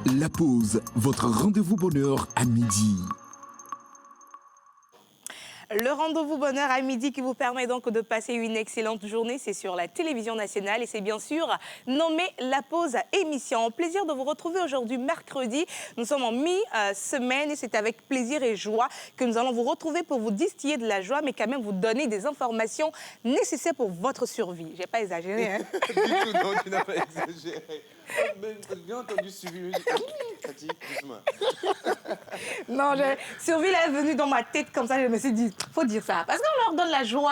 La pause, votre rendez-vous bonheur à midi. Le rendez-vous bonheur à midi qui vous permet donc de passer une excellente journée, c'est sur la télévision nationale et c'est bien sûr nommé La Pause émission. Plaisir de vous retrouver aujourd'hui mercredi. Nous sommes en mi-semaine et c'est avec plaisir et joie que nous allons vous retrouver pour vous distiller de la joie mais quand même vous donner des informations nécessaires pour votre survie. J'ai pas exagéré, hein? Du tout, non, tu n'as pas exagéré. J'ai bien entendu suivi. Fatih, doucement. Non, survie là est venue dans ma tête comme ça, je me suis dit, faut dire ça. Parce qu'on leur donne la joie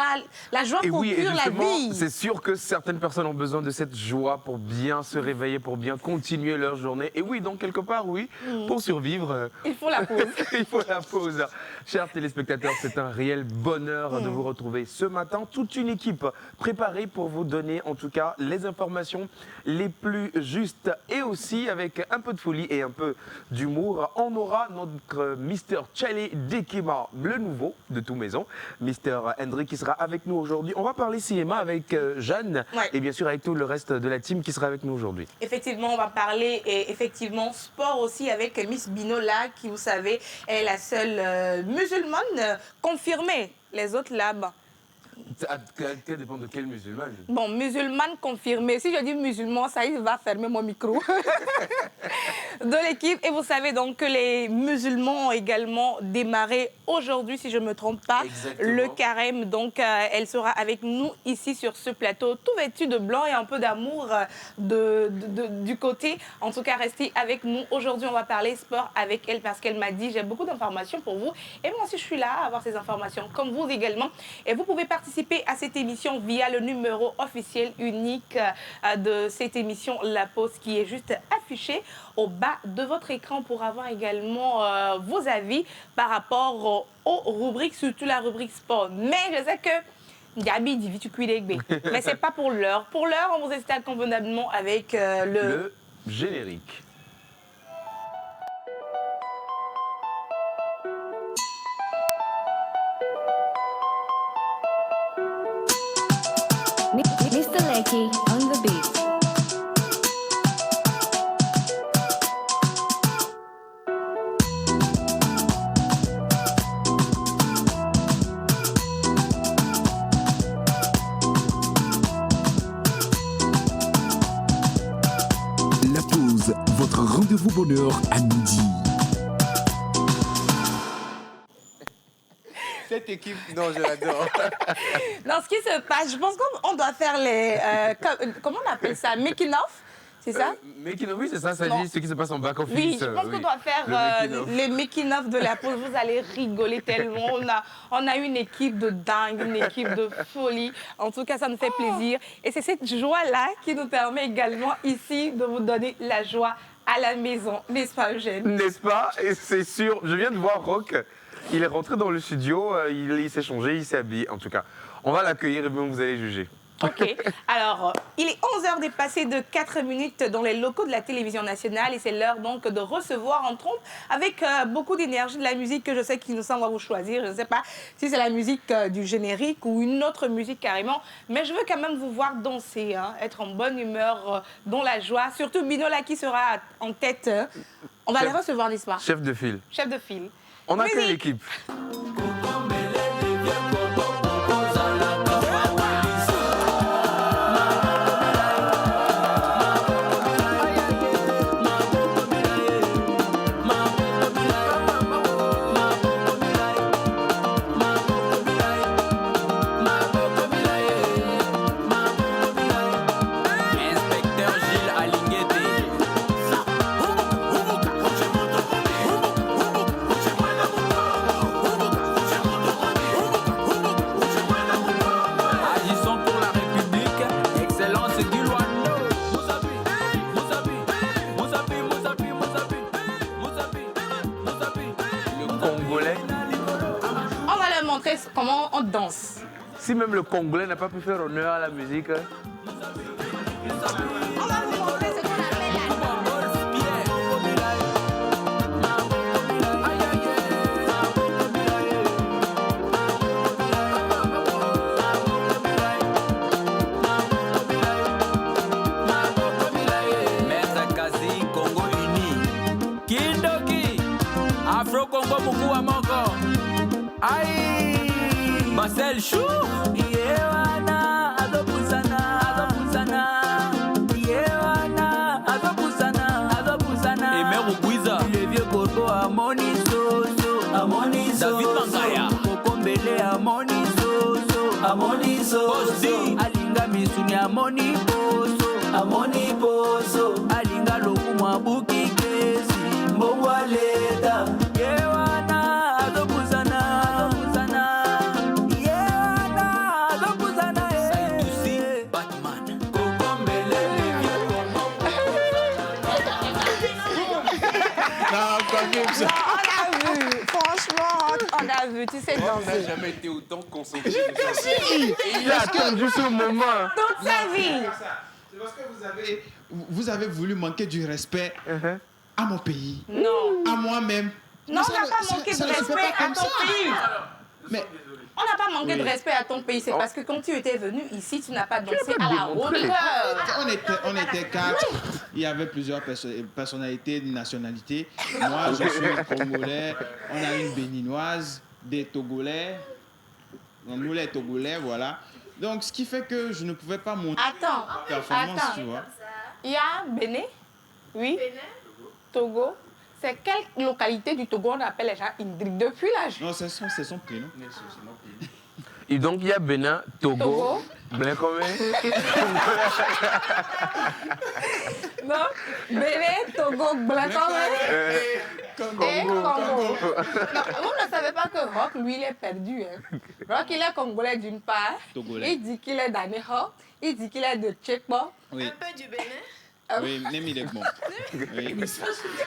Et procure oui, et la justement, vie. c'est sûr que certaines personnes ont besoin de cette joie pour bien se réveiller, pour bien continuer leur journée. Et oui, donc quelque part, oui, pour survivre, Il faut la pause. il faut la pause. Chers téléspectateurs, c'est un réel bonheur de vous retrouver ce matin. Toute une équipe préparée pour vous donner en tout cas les informations les plus justes et aussi avec un peu de folie et un peu d'humour. On aura notre Mister Charlie Dekima, le nouveau de tout maison, Mister Hendrik qui sera avec nous aujourd'hui. On va parler cinéma avec Jeanne et bien sûr avec tout le reste de la team qui sera avec nous aujourd'hui. Effectivement, on va parler et effectivement sport aussi avec Miss Binola qui, vous savez, est la seule musulmane confirmée. Les autres là-bas. Ça dépend de quelle musulmane. Bon, musulmane confirmée. Si je dis musulman, ça il va fermer mon micro. De l'équipe. Et vous savez donc que les musulmans ont également démarré aujourd'hui, si je ne me trompe pas, le carême. Donc, elle sera avec nous ici sur ce plateau, tout vêtu de blanc et un peu d'amour du côté. En tout cas, restez avec nous. Aujourd'hui, on va parler sport avec elle parce qu'elle m'a dit, j'ai beaucoup d'informations pour vous. Et moi aussi, je suis là à avoir ces informations, comme vous également. Et vous pouvez participer à cette émission via le numéro officiel unique de cette émission La Pause qui est juste affiché au bas de votre écran pour avoir également vos avis par rapport aux rubriques, surtout la rubrique sport. Mais je sais que Gabi dit vite mais c'est pas pour l'heure. Pour l'heure, on vous installe convenablement avec le générique. Mr. Lecky on the beat. La pause, votre rendez-vous bonheur à midi. Cette équipe, non, je l'adore. Non, ce qui se passe, je pense qu'on doit faire les... comment on appelle ça? Making of? C'est ça? Making of, oui, c'est ça, ça dit ce qui se passe en back-office. Oui, je pense qu'on doit faire les making-of de la pause. Vous allez rigoler tellement. On a une équipe de dingue, une équipe de folie. En tout cas, ça nous fait plaisir. Et c'est cette joie-là qui nous permet également ici de vous donner la joie à la maison. N'est-ce pas, Eugène? N'est-ce pas? Et c'est sûr, je viens de voir Rock. Il est rentré dans le studio, il s'est changé, il s'est habillé. En tout cas, on va l'accueillir et bien vous allez juger. Ok. Alors, il est 11h dépassé de 4 minutes dans les locaux de la télévision nationale et c'est l'heure donc de recevoir en trompe avec beaucoup d'énergie de la musique que je sais qu'Innocent va vous choisir. Je ne sais pas si c'est la musique du générique ou une autre musique carrément, mais je veux quand même vous voir danser, hein, être en bonne humeur, dans la joie. Surtout Binola qui sera en tête. On va les recevoir, n'est-ce pas? Chef de file. Chef de file. On accueille Musique. l'équipe. Comment on danse. Si même le Congolais n'a pas pu faire honneur à la musique. On va vous montrer ce qu'on appelle Maître Kazi, Congo Uni. El Chou. Yewana, azopusana. Yewana, azopusana. Et mère Bouiza. Le vieux Coco Amoni Soso. David Mangaya. Kokombele Amoni Soso. Alinga Misuni Amoni Poso. Alinga Lokumwa Buki Kesi. Mbongwaleta. Yewana, azopusana. Yewana, azopusana. Saïdouci, Batman. Kokombele, le vieux Congo. On a vu, franchement, on a vu, tu sais On n'a danser. jamais été autant concentré. Il a attendu ce moment. Toute sa vie. C'est parce que vous avez voulu manquer du respect à mon pays, Non. à moi-même. Non, Mais on n'a ça- pas ça- manqué ça de ne se fait respect pas à comme ton ça. pays. Mais On n'a pas manqué de respect à ton pays. C'est parce que quand tu étais venu ici, tu n'as pas dansé à la démontrer. hauteur. on était quatre. Il y avait plusieurs personnalités de nationalités. Moi, je suis congolais. On a une béninoise, des Togolais. Donc, nous, les Togolais, voilà. Donc, ce qui fait que je ne pouvais pas monter Attends, ma performance, tu vois. il y a Bénin, oui, Togo. C'est quelle localité du Togo on appelle les gens Indrik depuis l'âge? Non, c'est son prénom. Et donc, il y a Bénin, Togo, Togo. Blancomé. Non, Bénin, Togo, Blancomé et Congo. Non, vous ne savez pas que Rock, lui, il est perdu. Hein. Rock, il est congolais d'une part. Togolais. Il dit qu'il est d'Aného. Il dit qu'il est de Tchekbo. Oui, Un peu du Bénin. oui, Nemi est bon. Oui.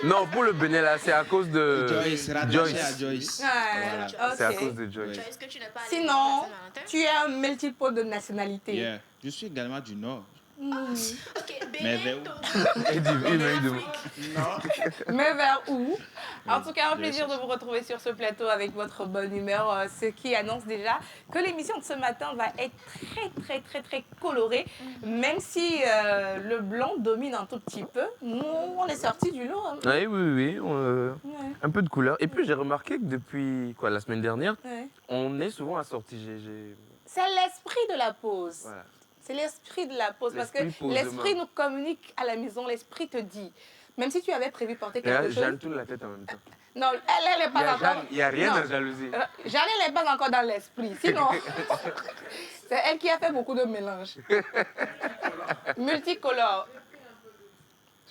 Non, pour le Bénin, là, c'est à cause de Joyce, rattaché à Joyce. Ouais, Voilà. C'est à ok. cause de Joyce. Est-ce que tu n'es pas allé Sinon, pour la Saint-Valentin? tu es un multiple de nationalité. Yeah. Je suis également du Nord. Ok, Mais Bénin, vers où? Togo. Il dit, Mais vers où? En tout cas, un plaisir de vous retrouver sur ce plateau avec votre bonne humeur, ce qui annonce déjà que l'émission de ce matin va être très colorée, même si le blanc domine un tout petit peu. Nous, on est sortis du lot. Hein. Oui. Ouais, Un peu de couleur. Et puis, j'ai remarqué que depuis la semaine dernière, ouais. on est souvent assorti. C'est l'esprit de la pause. Voilà. C'est l'esprit de la pause. Parce que L'esprit pause l'esprit demain. nous communique à la maison. L'esprit te dit. Même si tu avais prévu porter Et là, quelque Jeanne chose. tourne la tête en même temps. Non, elle n'est pas encore. Il n'y a rien Non. de jalousie. Jeanne n'est pas encore dans l'esprit. Sinon, c'est elle qui a fait beaucoup de mélange. Multicolore.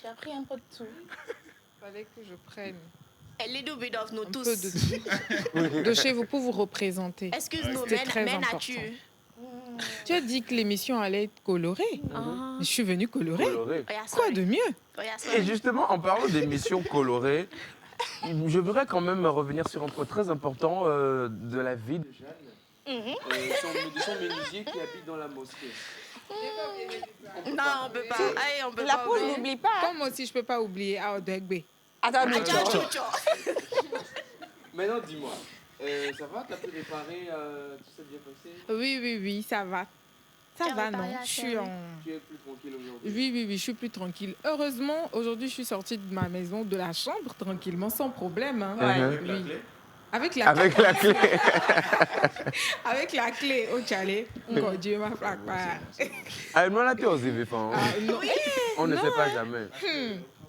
Tu as pris un peu de tout. Fallait que je prenne A little bit of nous un tous. peu de tout de chez vous pour vous représenter. Excuse-nous, C'était très mais important. as-tu? Tu as dit que l'émission allait être colorée. Je suis venue colorée. Coloré. Oh, yeah, Quoi sorry. de mieux? Oh, yeah, Et sorry. justement, en parlant d'émissions colorées, je voudrais quand même revenir sur un point très important de la vie de Jeanne. De son menuisier qui habite dans la mosquée. Non, on peut pas. Allez, on peut La pas. pause, oublier. n'oublie pas. hein. Comme aussi, je peux pas oublier Aodegbe. Attends, mais Ciao, ciao, ciao. Maintenant, dis-moi, ça va? T'as pu réparer? Tout s'est bien passé? Oui, ça va. Ça Tu as va, réparé non? la Je suis télé? en... Tu es plus tranquille aujourd'hui? Oui, je suis plus tranquille. Heureusement, aujourd'hui, je suis sortie de ma maison, de la chambre, tranquillement, sans problème. Hein. Ouais. Oui. Avec la Avec la clé. Avec la clé au chalet. Quand Dieu m'a frappé. Ah, non, là, tu es aux événements. Ah, non. On ne sait pas jamais.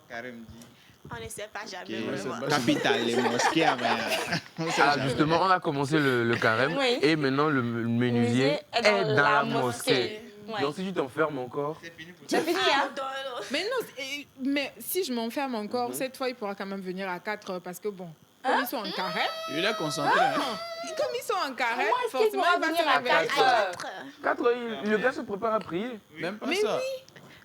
Karim dit. On ne sait pas jamais vraiment. Capitale, les mosquées. Ah, justement, on a commencé le carême Oui. et maintenant le menuisier est dans la mosquée. Ouais. Donc si tu t'enfermes encore, C'est fini, hein? Mais non, mais si je m'enferme encore, cette fois, il pourra quand même venir à 4 heures parce que bon, comme ils sont en carême, Il est concentré. hein. comme ils sont en carême, Comment est-ce qu'il forcément, pourra il va venir se à réveiller. 4 heures? 4 heures, le gars se prépare à prier. Même pas Mais ça.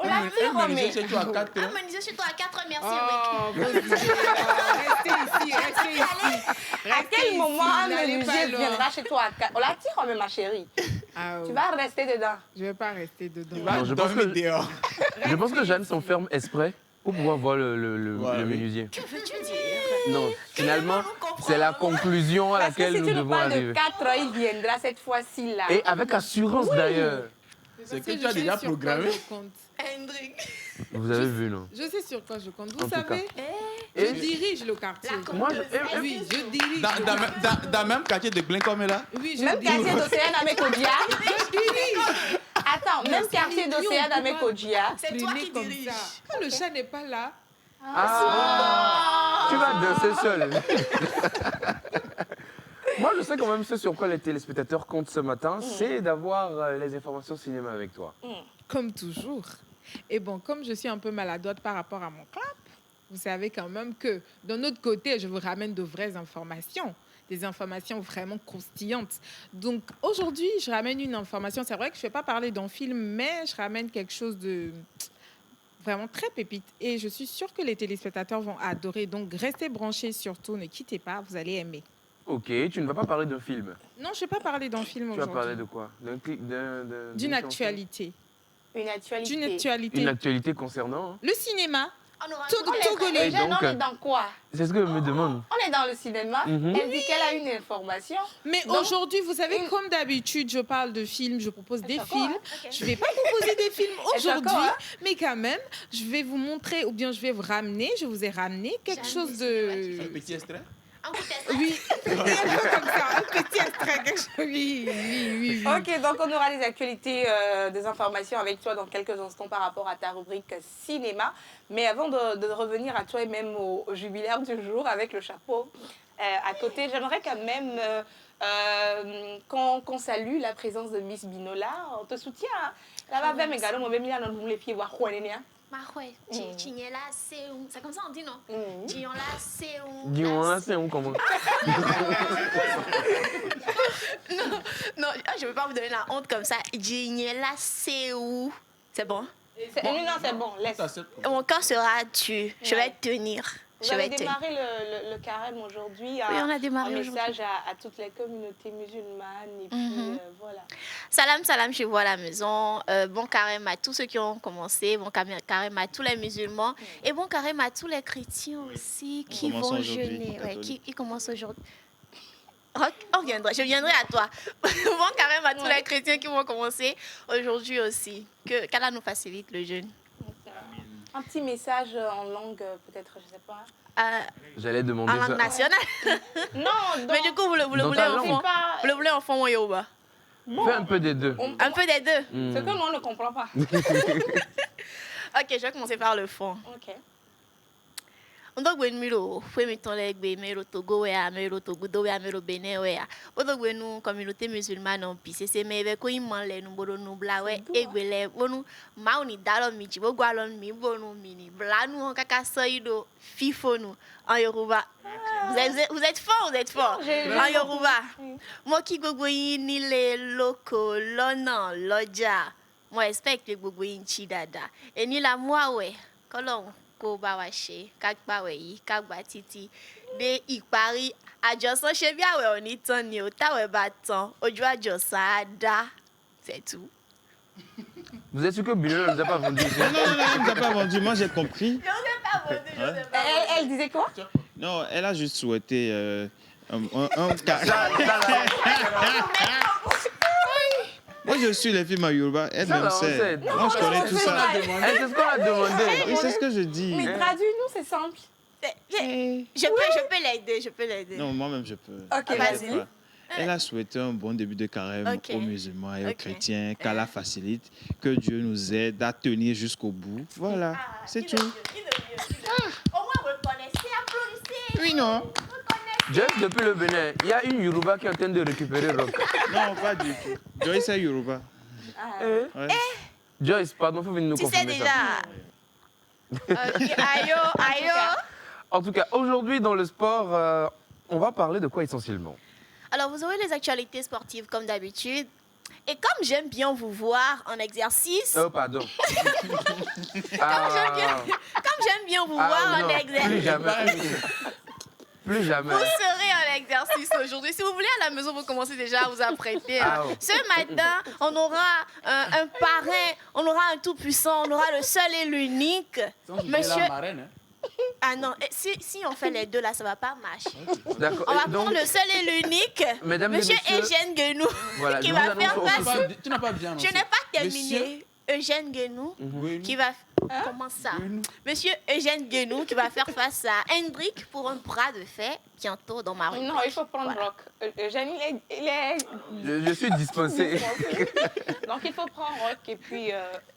On l'a vu, Romé. C'est toi à 4 Ah, heures. mais disais chez toi à 4 merci, oui. Oh, vos idées, restez ici. À quel moment un n'allez pas menuisier loin. viendra chez toi à 4? On la tire, Romé, ma chérie. Ah, Tu oui. vas rester dedans. Je vais pas rester dedans. Non, je pense que Jeanne s'enferme exprès pour pouvoir voir le Ouais, oui. menuisier. Que veux-tu dire? Non, finalement, c'est la conclusion à Parce que laquelle si nous tu nous devons parles de arriver. 4 heures, il viendra cette fois-ci là. Et avec assurance d'ailleurs. C'est Parce que tu je as suis déjà sur programmé. quoi je compte. Hendrik. Vous avez vu, non? Je sais sur quoi je compte. En Vous tout savez, Et- je dirige le quartier. Moi, Oui, je dirige. Dans le même quartier de Glen là. Oui, je Même dirige. quartier d'Océane avec Odia. Je dirige. Attends, même quartier d'Océane avec Odia. C'est toi Traîner qui comme diriges. ça. Quand le chat n'est pas là, Tu vas danser seul. Moi, je sais quand même ce sur quoi les téléspectateurs comptent ce matin, c'est d'avoir les informations cinéma avec toi. comme toujours. Et bon, comme je suis un peu maladroite par rapport à mon clap, vous savez quand même que d'un autre côté, je vous ramène de vraies informations. Des informations vraiment croustillantes. Donc aujourd'hui, je ramène une information. C'est vrai que je ne vais pas parler d'un film, mais je ramène quelque chose de vraiment très pépite. Et je suis sûre que les téléspectateurs vont adorer. Donc restez branchés surtout, ne quittez pas, vous allez aimer. Ok, tu ne vas pas parler d'un film. Non, je ne vais pas parler d'un film Tu vas parler aujourd'hui. de quoi? D'une D'une chanson? actualité. Une actualité. D'une actualité. Une actualité concernant. Le cinéma. On aura Tout On est, Togolais. déjà, donc, on est dans quoi? C'est ce que je me demande. On est dans le cinéma. Mhm. Elle dit qu'elle a une information. Mais Donc, aujourd'hui, vous savez, une- comme d'habitude, je parle de films, je propose des D'accord, films. hein. Je ne vais pas vous poser des films d'accord, aujourd'hui, hein. mais quand même, je vais vous montrer, ou bien je vais vous ramener, je vous ai ramené quelque J'aime chose les de... Un petit extrait. Un coup de test. Oui, un peu comme ça, un petit extrait, quelque chose. Oui. Ok, donc on aura des actualités, des informations avec toi dans quelques instants par rapport à ta rubrique cinéma. Mais avant de revenir à toi et même au jubilaire du jour avec le chapeau à côté, j'aimerais quand même qu'on salue la présence de Miss Binola. On te soutient. Là-bas, même également, on va mettre dans les pieds voir quoi, néné. Ma ouais, Chignela, c'est où? C'est comme ça on dit, non? Mhm. Chignela, c'est où? Dis-moi, c'est où comment? Non, je ne veux pas vous donner la honte comme ça. Chignela, c'est où? C'est bon? Non, c'est bon, laisse. Mon corps sera tu. Je vais tenir. Vous Je avez vais tenir. démarré le carême aujourd'hui. Oui, on a démarré un aujourd'hui. message à toutes les communautés musulmanes. Et puis, voilà. Salam, salam chez vous à la maison. Bon carême à tous ceux qui ont commencé. Bon carême à tous les musulmans. Et bon carême à tous les chrétiens aussi qui commençons vont aujourd'hui, jeûner. Ouais, catholique. qui commencent aujourd'hui. Je viendrai à toi. Bon carême à tous les chrétiens qui vont commencer aujourd'hui aussi. Qu'Allah nous facilite le jeûne. Un petit message en langue, peut-être, je sais pas. J'allais demander En langue ça. nationale. Non, Mais du coup, vous le Dans voulez ta en langue. fond. Vous le voulez en fond ou yoruba? Fais un peu des deux. Un peu des deux. Ce que nous, on ne comprend pas. Ok, je vais commencer par le fond. Ok. Ndogwe miro fue mi ton legbe mero Togo wea mero Togo wea mero Benin wea odogwe nu communauté musulmane on pise se mebe ko iman le nu bodo nu bla we egbele bonu ma oni dalo mi ji bogwa lo mi bonu mini bla nu on kaka soido fifo nu en Yoruba. Vous êtes fort. En Yoruba. Mo ki gbogbo yin nílé lóko lọ́nà lọ́jà. Mo expect pé gbogbo yin chi dada. Eni la mo awe k'Ọlọ́run kó bá wa ṣe ká gbàwẹ̀ yìí ká gbà títí dé ìparí àjọsán ṣe bí àwẹ̀ ò ní tán ni ò táwẹ̀ bá tán ojú àjọsán á dá c'est tout. Vous êtes sûr que Bilo ne nous a pas vendu ici? Non, elle ne t'a pas vendu. Moi, j'ai compris. Elle disait quoi? Non, elle a juste souhaité un Moi, je suis les films à Yoruba. Elle Ça, même là, on sait. sait. Moi, je connais tout ça. C'est ce qu'on a demandé. Oui, c'est ce que je dis. Mais traduis-nous, c'est simple. Je peux l'aider. Non, moi-même, je peux. Ok, vas-y. Voilà. Elle a souhaité un bon début de carême Ok. aux musulmans et aux Ok. chrétiens, qu'Allah facilite, que Dieu nous aide à tenir jusqu'au bout. Voilà, c'est tout. Au moins reconnaissez, applaudissez. Oui, non? Just depuis le Bénin, il y a une Yoruba qui est en train de récupérer Rock. Non, pas du tout. Joyce c'est Yoruba. Ouais. Joyce, pardon, il faut venir nous Tu sais confirmer ça. déjà. Ok, aïe. En tout cas, aujourd'hui dans le sport, on va parler de quoi essentiellement? Alors, vous aurez les actualités sportives comme d'habitude. Et comme j'aime bien vous voir en exercice, Oh, pardon. comme j'aime bien vous voir en Plus exercice, jamais. Plus jamais. vous serez en exercice aujourd'hui. Si vous voulez à la maison, vous commencez déjà à vous apprêter. Ah, oh. Ce matin, on aura un parrain, on aura un tout-puissant, on aura le seul et l'unique. Monsieur... Ah non, si on fait les deux là, ça va pas marcher. D'accord. On va Donc, prendre le seul et l'unique, Mesdames et Monsieur messieurs, Eugène Guenou, voilà, qui nous va vous faire annonçons face. Tu n'as pas bien Je n'ai pas terminé. Eugène Guénou qui va... Comment ça? Monsieur Eugène Guénou qui va faire face à Hendrik pour un bras de fer bientôt dans ma rue. Non, il faut prendre Rock. Eugène, il est Je suis dispensé. Donc, il faut prendre Rock et puis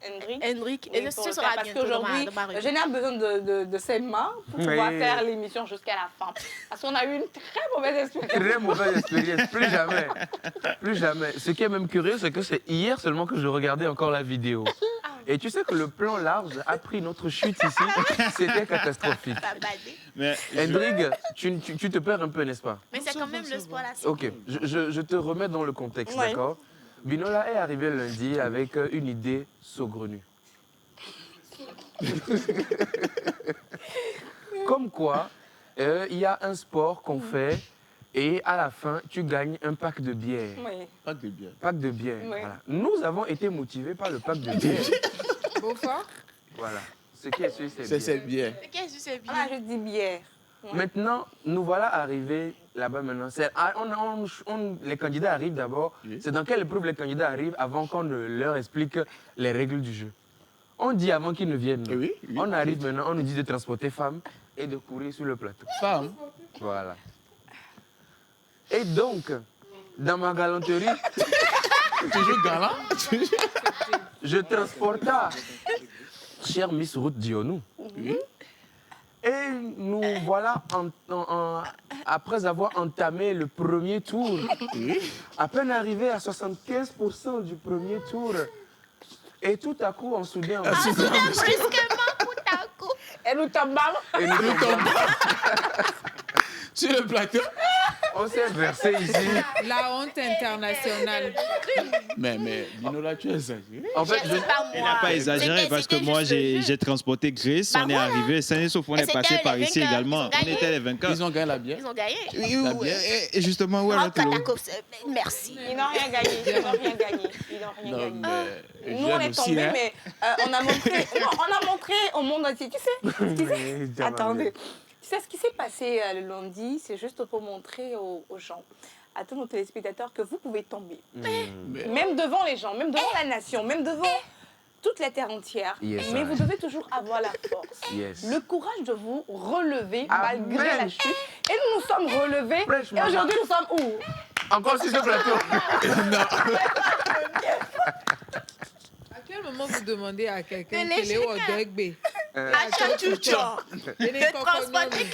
Hendrik. Hendrik, Oui, et pour ce le sera faire, parce bientôt qu'aujourd'hui, dans ma rue. Eugène a besoin de ses mains pour pouvoir Oui. faire l'émission jusqu'à la fin. Parce qu'on a eu une très mauvaise expérience. Très mauvaise expérience, plus jamais. Plus jamais. Ce qui est même curieux, c'est que c'est hier seulement que je regardais encore la vidéo. Et tu sais que le plan large a pris notre chute ici. C'était catastrophique. Pas badé. Mais Hendrik, tu te perds un peu, n'est-ce pas? Mais c'est quand même le sport là. Ok, je te remets dans le contexte, Oui. d'accord? Binola est arrivé lundi avec une idée saugrenue. Comme quoi, il y a un sport qu'on fait et à la fin, tu gagnes un pack de bière. Oui. pas de bien. Pack de bière. Oui. Voilà. Nous avons été motivés par le pack de bière. Beaufort? Voilà. Ce qui est sûr, c'est C'est bière. bien. Qu'est-ce que c'est bien? Ah, je dis bière. Maintenant, nous voilà arrivés là-bas maintenant. Les candidats arrivent d'abord. Oui. C'est dans quelle épreuve les candidats arrivent avant qu'on ne leur explique les règles du jeu. On dit avant qu'ils ne viennent. Oui, oui. On arrive maintenant, on nous dit de transporter femmes et de courir sur le plateau. Femme. Voilà. Et donc, dans ma galanterie, Toujours galant. je transporta chère Miss Ruth Dionou. Oui. Et nous voilà, après avoir entamé le premier tour, à peine arrivé à 75% du premier tour, et tout à coup, on soudait en Brusquement, tout à coup. Et nous tombons. et nous tombons. Sur le plateau. On s'est versé ici. La honte internationale. Mais Binola, tu exagères. En fait, C'est pas moi. Il n'a pas exagéré C'était- parce que c'était moi, juste le jeu. j'ai transporté Grace, Bah on est voilà. arrivé, sain et sauf, on Et est passé c'était par les ici vainqueurs, également. ils ont gagné. On était les vainqueurs. ils ont gagné la bière. Ils ont gagné. La bière. Et justement, où est Oh, l'autre lot? Katako, merci. Ils n'ont rien gagné. Ils n'ont rien gagné. Ils n'ont rien Non, gagné. mais Nous, on est jeune aussi, tombés, hein. mais on a montré, non, on a montré au monde entier. Tu sais, ce qui s'est- attendez. Tu sais, ce qui s'est passé le lundi, c'est juste pour montrer aux gens, à tous nos téléspectateurs, que vous pouvez tomber. Même devant les gens, même devant la nation, même devant toute la terre entière. Yes, Mais I. vous devez toujours avoir la force. Yes. Le courage de vous relever Amen. malgré la chute. Et nous nous sommes relevés. Prêche, Et maman. aujourd'hui, nous sommes où? Encore sur ce plateau. À quel moment vous demandez à quelqu'un Mais quel est les au Dogbe? Achète du job. De transporter.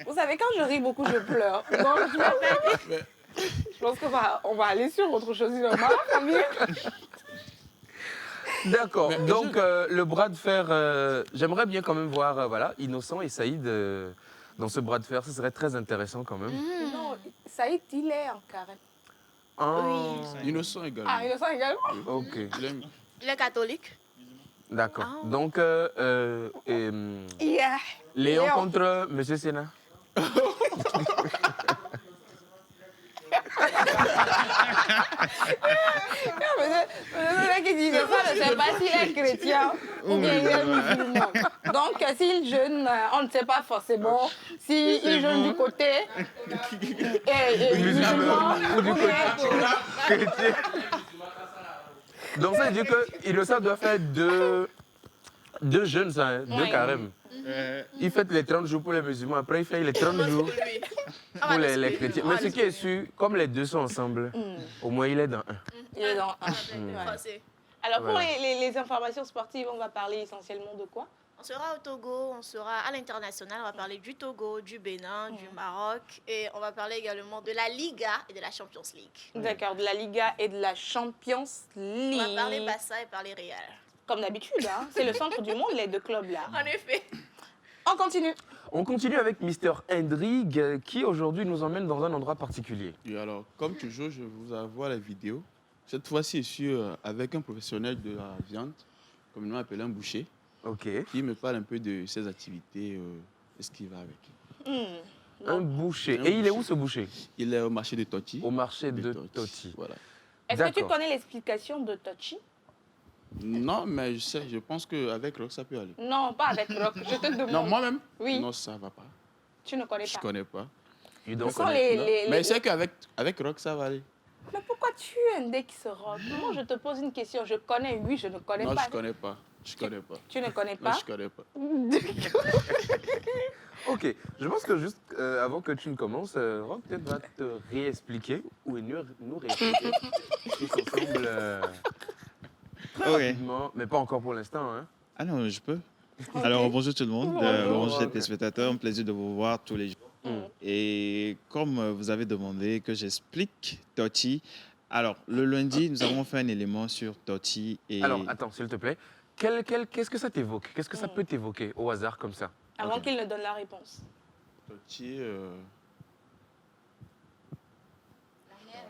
Vous savez, quand je ris beaucoup, je pleure. Donc, je pense qu'on va aller sur autre chose. Normal, D'accord. Donc, le bras de fer, j'aimerais bien quand même voir voilà, Innocent et Saïd dans ce bras de fer. Ce serait très intéressant quand même. Non, Saïd, il est en carême. Ah, Innocent également. Ah, il est ça également. ok. Il aime- Il est catholique. D'accord. Ah. Donc, Yeah. Léon Léon. contre Monsieur Sénat. Le mec qui dit ça, je ne sais pas s'il est chrétien ou bien il est musulman. Donc, s'il jeûne, on ne sait pas forcément s'il jeûne du côté musulman Ou du ou bien chrétien. Donc, ça veut dire que Innocent doit faire deux jeûnes, ça, hein, deux Oui. carèmes. Il fait les 30 jours pour les musulmans, après il fait les 30 jours pour les chrétiens. Mais ce qui est sûr, comme les deux sont ensemble, au moins il est dans un. il est dans un. Français. Alors, pour Voilà. les informations sportives, on va parler essentiellement de quoi? On sera au Togo, on sera à l'international, on va parler du Togo, du Bénin, du Maroc et on va parler également de la Liga et de la Champions League. D'accord, de la Liga et de la Champions On League. va parler Barça et parler Real. Comme d'habitude, hein. C'est le centre du monde, les deux clubs-là. En effet. On continue. On continue avec Mr. Hendrik qui aujourd'hui nous emmène dans un endroit particulier. Et alors, comme toujours, je vous envoie la vidéo. Cette fois-ci, je suis avec un professionnel de la viande, communément appelé un boucher, Ok. qui me parle un peu de ses activités et ce qui va avec. Un boucher. Un Et il est boucher. où ce boucher? Il est au marché de Toti. Au marché de Toti. Toti. Voilà. Est-ce que tu D'accord. connais l'explication de Tochi? Non, mais je pense qu'avec Rock, ça peut aller. Non, pas avec Rock. Je te demande. Non, moi-même Oui. Non, ça va pas. Tu ne connais Je pas. connais pas. You Ce don't sont connect. les- Mais c'est qu'avec Rock, ça va aller. Mais pourquoi Connais-tu Index Rock? Moi, je te pose une question. Je connais, oui, je ne connais Non, pas. je connais pas. Je connais pas. Tu ne connais Non, pas? je connais pas. Ok, je pense que juste avant que tu ne commences, Rock peut-être va te réexpliquer ou nous réexpliquer tous ensemble très Ok. rapidement, mais pas encore pour l'instant. Hein. Ah non, je peux. Alors, bonjour tout le monde. Bonjour les téléspectateurs. Un plaisir de vous voir tous les jours. Et comme vous avez demandé que j'explique Toti, alors le lundi, nous avons fait un élément sur Toti. Et... Alors, attends, s'il te plaît. Qu'est-ce que ça t'évoque? Qu'est-ce que ça peut t'évoquer au hasard comme ça? Avant Ok. qu'il ne donne la réponse. Toti,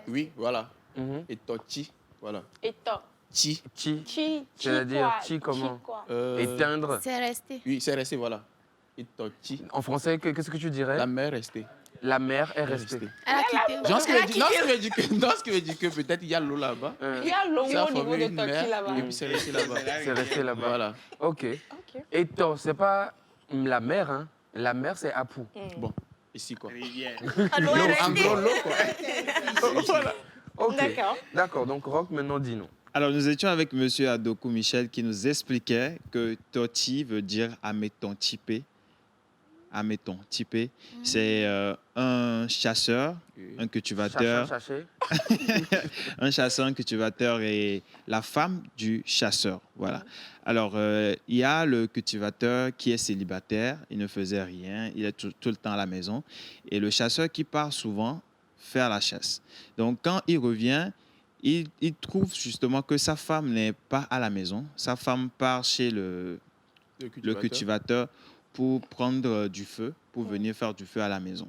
oui, voilà. Mhm. Et Toti, voilà. Et toi? Ti. Chi, c'est-à-dire quoi? chi comment? Quoi? Éteindre. C'est resté. Oui, c'est resté, voilà. Et Toti. En français, qu'est-ce que tu dirais? La mère est restée. La mère est restée. Elle a quitté. Genre, ce qui Elle a veut dire- non, quitté. ce qui veut dire que, non, ce qui veut dire que peut-être il y a l'eau là-bas. Il y a l'eau Ça a au niveau formé de une Toti mer, là-bas. et puis c'est resté là-bas. C'est resté là-bas. Voilà. Ok. Ok. Et toi, c'est pas la mère, hein? La mère, c'est Apu. Bon, ici quoi. Ah, l'eau est En restée. gros, l'eau quoi. Voilà. Ok. D'accord. D'accord. Donc, Rock, maintenant, dis-nous. Alors, nous étions avec Monsieur Adoku Michel qui nous expliquait que Toti veut dire ameton typé. Ameton typé. C'est un chasseur, un cultivateur. Chaché. Un chasseur, un cultivateur et la femme du chasseur. Voilà. Alors, il y a le cultivateur qui est célibataire, il ne faisait rien, il est tout le temps à la maison. Et le chasseur qui part souvent faire la chasse. Donc, quand il revient, il trouve justement que sa femme n'est pas à la maison. Sa femme part chez le cultivateur pour prendre du feu, pour venir faire du feu à la maison.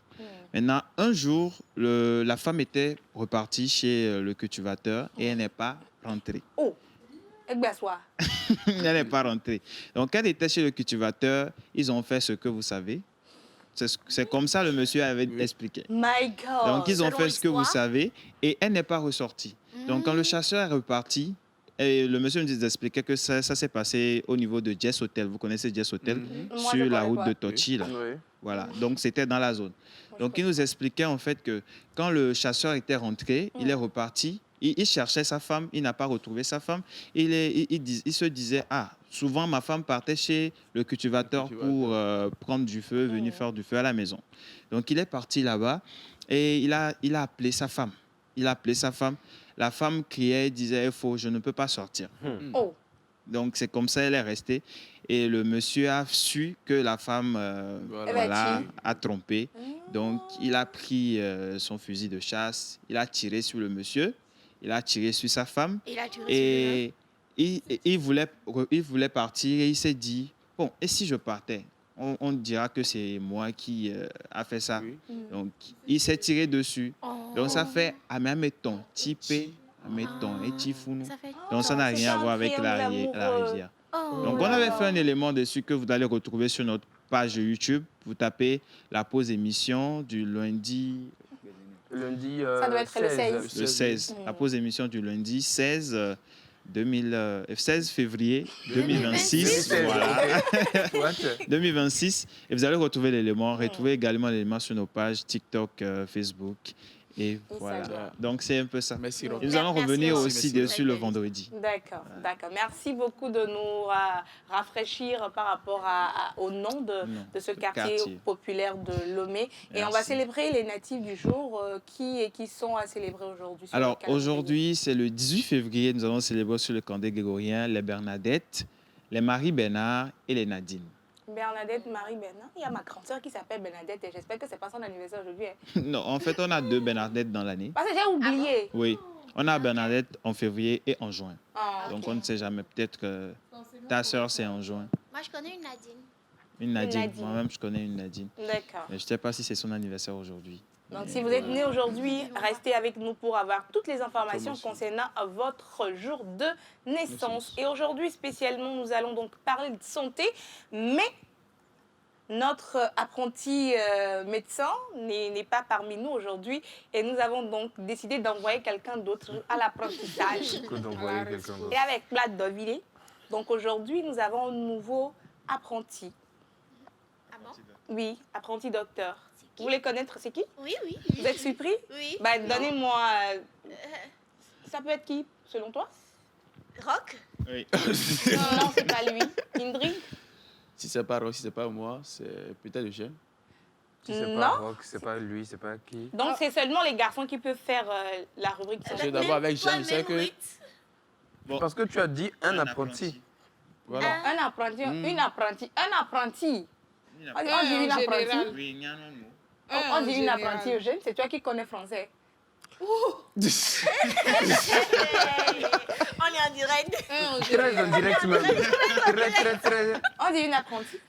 Maintenant, un jour, la femme était repartie chez le cultivateur et elle n'est pas rentrée. Oh, Egbasoir. Elle n'est pas rentrée. Donc, elle était chez le cultivateur. Ils ont fait ce que vous savez. C'est comme ça le monsieur avait expliqué. My God. Donc, ils ont Selon fait ce que vous l'histoire. savez et elle n'est pas ressortie. Donc, quand le chasseur est reparti, et le monsieur nous expliquait que ça s'est passé au niveau de Jess Hotel. Vous connaissez Jess Hotel? Moi, Sur je la connais route pas. de Toti, là. Oui. Voilà, donc c'était dans la zone. Donc il nous expliquait en fait que quand le chasseur était rentré, il est reparti, il cherchait sa femme, il n'a pas retrouvé sa femme. Il se disait, ah, souvent ma femme partait chez le cultivateur pour prendre du feu, venir faire du feu à la maison. Donc il est parti là-bas et il a appelé sa femme. Il a appelé sa femme. La femme criait, disait, je ne peux pas sortir. Oh. Donc c'est comme ça elle est restée. Et le monsieur a su que la femme a trompé. Donc il a pris son fusil de chasse, il a tiré sur le monsieur, il a tiré sur sa femme. Il a tiré Et il voulait partir et il s'est dit, bon, et si je partais? On dira que c'est moi qui a fait ça. Donc il s'est tiré dessus. Donc ça fait ameton, typé, ameton et tifounou. Ça fait... Donc ça n'a c'est rien à un voir avec la triangle amoureux. rivière. Oh. Donc on avait fait un élément dessus que vous allez retrouver sur notre page YouTube. Vous tapez la pause émission du lundi Lundi Ça doit être le 16. le 16. La pause émission du lundi 16 février 2026. 2026. Voilà. What? 2026. Et vous allez retrouver l'élément. Retrouvez également l'élément sur nos pages TikTok, Facebook. Et voilà. Instagram. Donc c'est un peu ça. Merci, Et Rock. nous allons Merci, revenir merci, aussi merci. dessus le vendredi. D'accord, d'accord. Merci beaucoup de nous rafraîchir par rapport au nom de ce quartier populaire de Lomé. Et on va Merci. célébrer les natifs du jour. Qui sont à célébrer aujourd'hui sur Alors le calendrier? aujourd'hui, c'est le 18 février. Nous allons célébrer sur le calendrier grégorien les Bernadettes, les Marie Bernard et les Nadine. Bernadette, Marie Bernard. Il y a ma grande sœur qui s'appelle Bernadette et j'espère que c'est pas son anniversaire aujourd'hui. Hein. Non, en fait, on a 2 Bernadettes dans l'année. Parce que j'ai oublié. Oui, on a Bernadette en février et en juin. Ah, Donc ok. on ne sait jamais. Peut-être que ta sœur, c'est en juin. Moi, je connais une Nadine. Une Nadine. Nadine. Moi-même, je connais une Nadine. D'accord. Mais je ne sais pas si c'est son anniversaire aujourd'hui. Donc, si vous êtes né aujourd'hui, restez avec nous pour avoir toutes les informations concernant votre jour de naissance. Et aujourd'hui, spécialement, nous allons donc parler de santé, mais notre apprenti médecin n'est pas parmi nous aujourd'hui et nous avons donc décidé d'envoyer quelqu'un d'autre à l'apprentissage. Que d'envoyer quelqu'un d'autre. Et avec Plat Dovile. Donc aujourd'hui, nous avons un nouveau apprenti. Ah bon? Oui, apprenti docteur. qui? Vous voulez connaître, c'est qui? Oui, oui. Vous êtes surpris? Oui. Bah, donnez-moi ça peut être qui, selon toi? Rock? Oui. Non, c'est pas lui. Indri? Si c'est pas Rock, si c'est pas moi, c'est peut-être Eugène. Si c'est Non. pas Rock, c'est pas lui, c'est pas qui. Donc, c'est seulement les garçons qui peuvent faire la rubrique. Je vais d'abord avec Jeanne, c'est que. Bon. Parce que tu as dit un apprenti. Voilà. Un apprenti, une apprentie, un apprenti. Une On dit Un une en apprentie. général. Oui, il y a un mot. On dit une général. apprentie, Eugène, c'est toi qui connais français. On est en direct. Un en Très général. en direct même. Très. On dit une apprentie.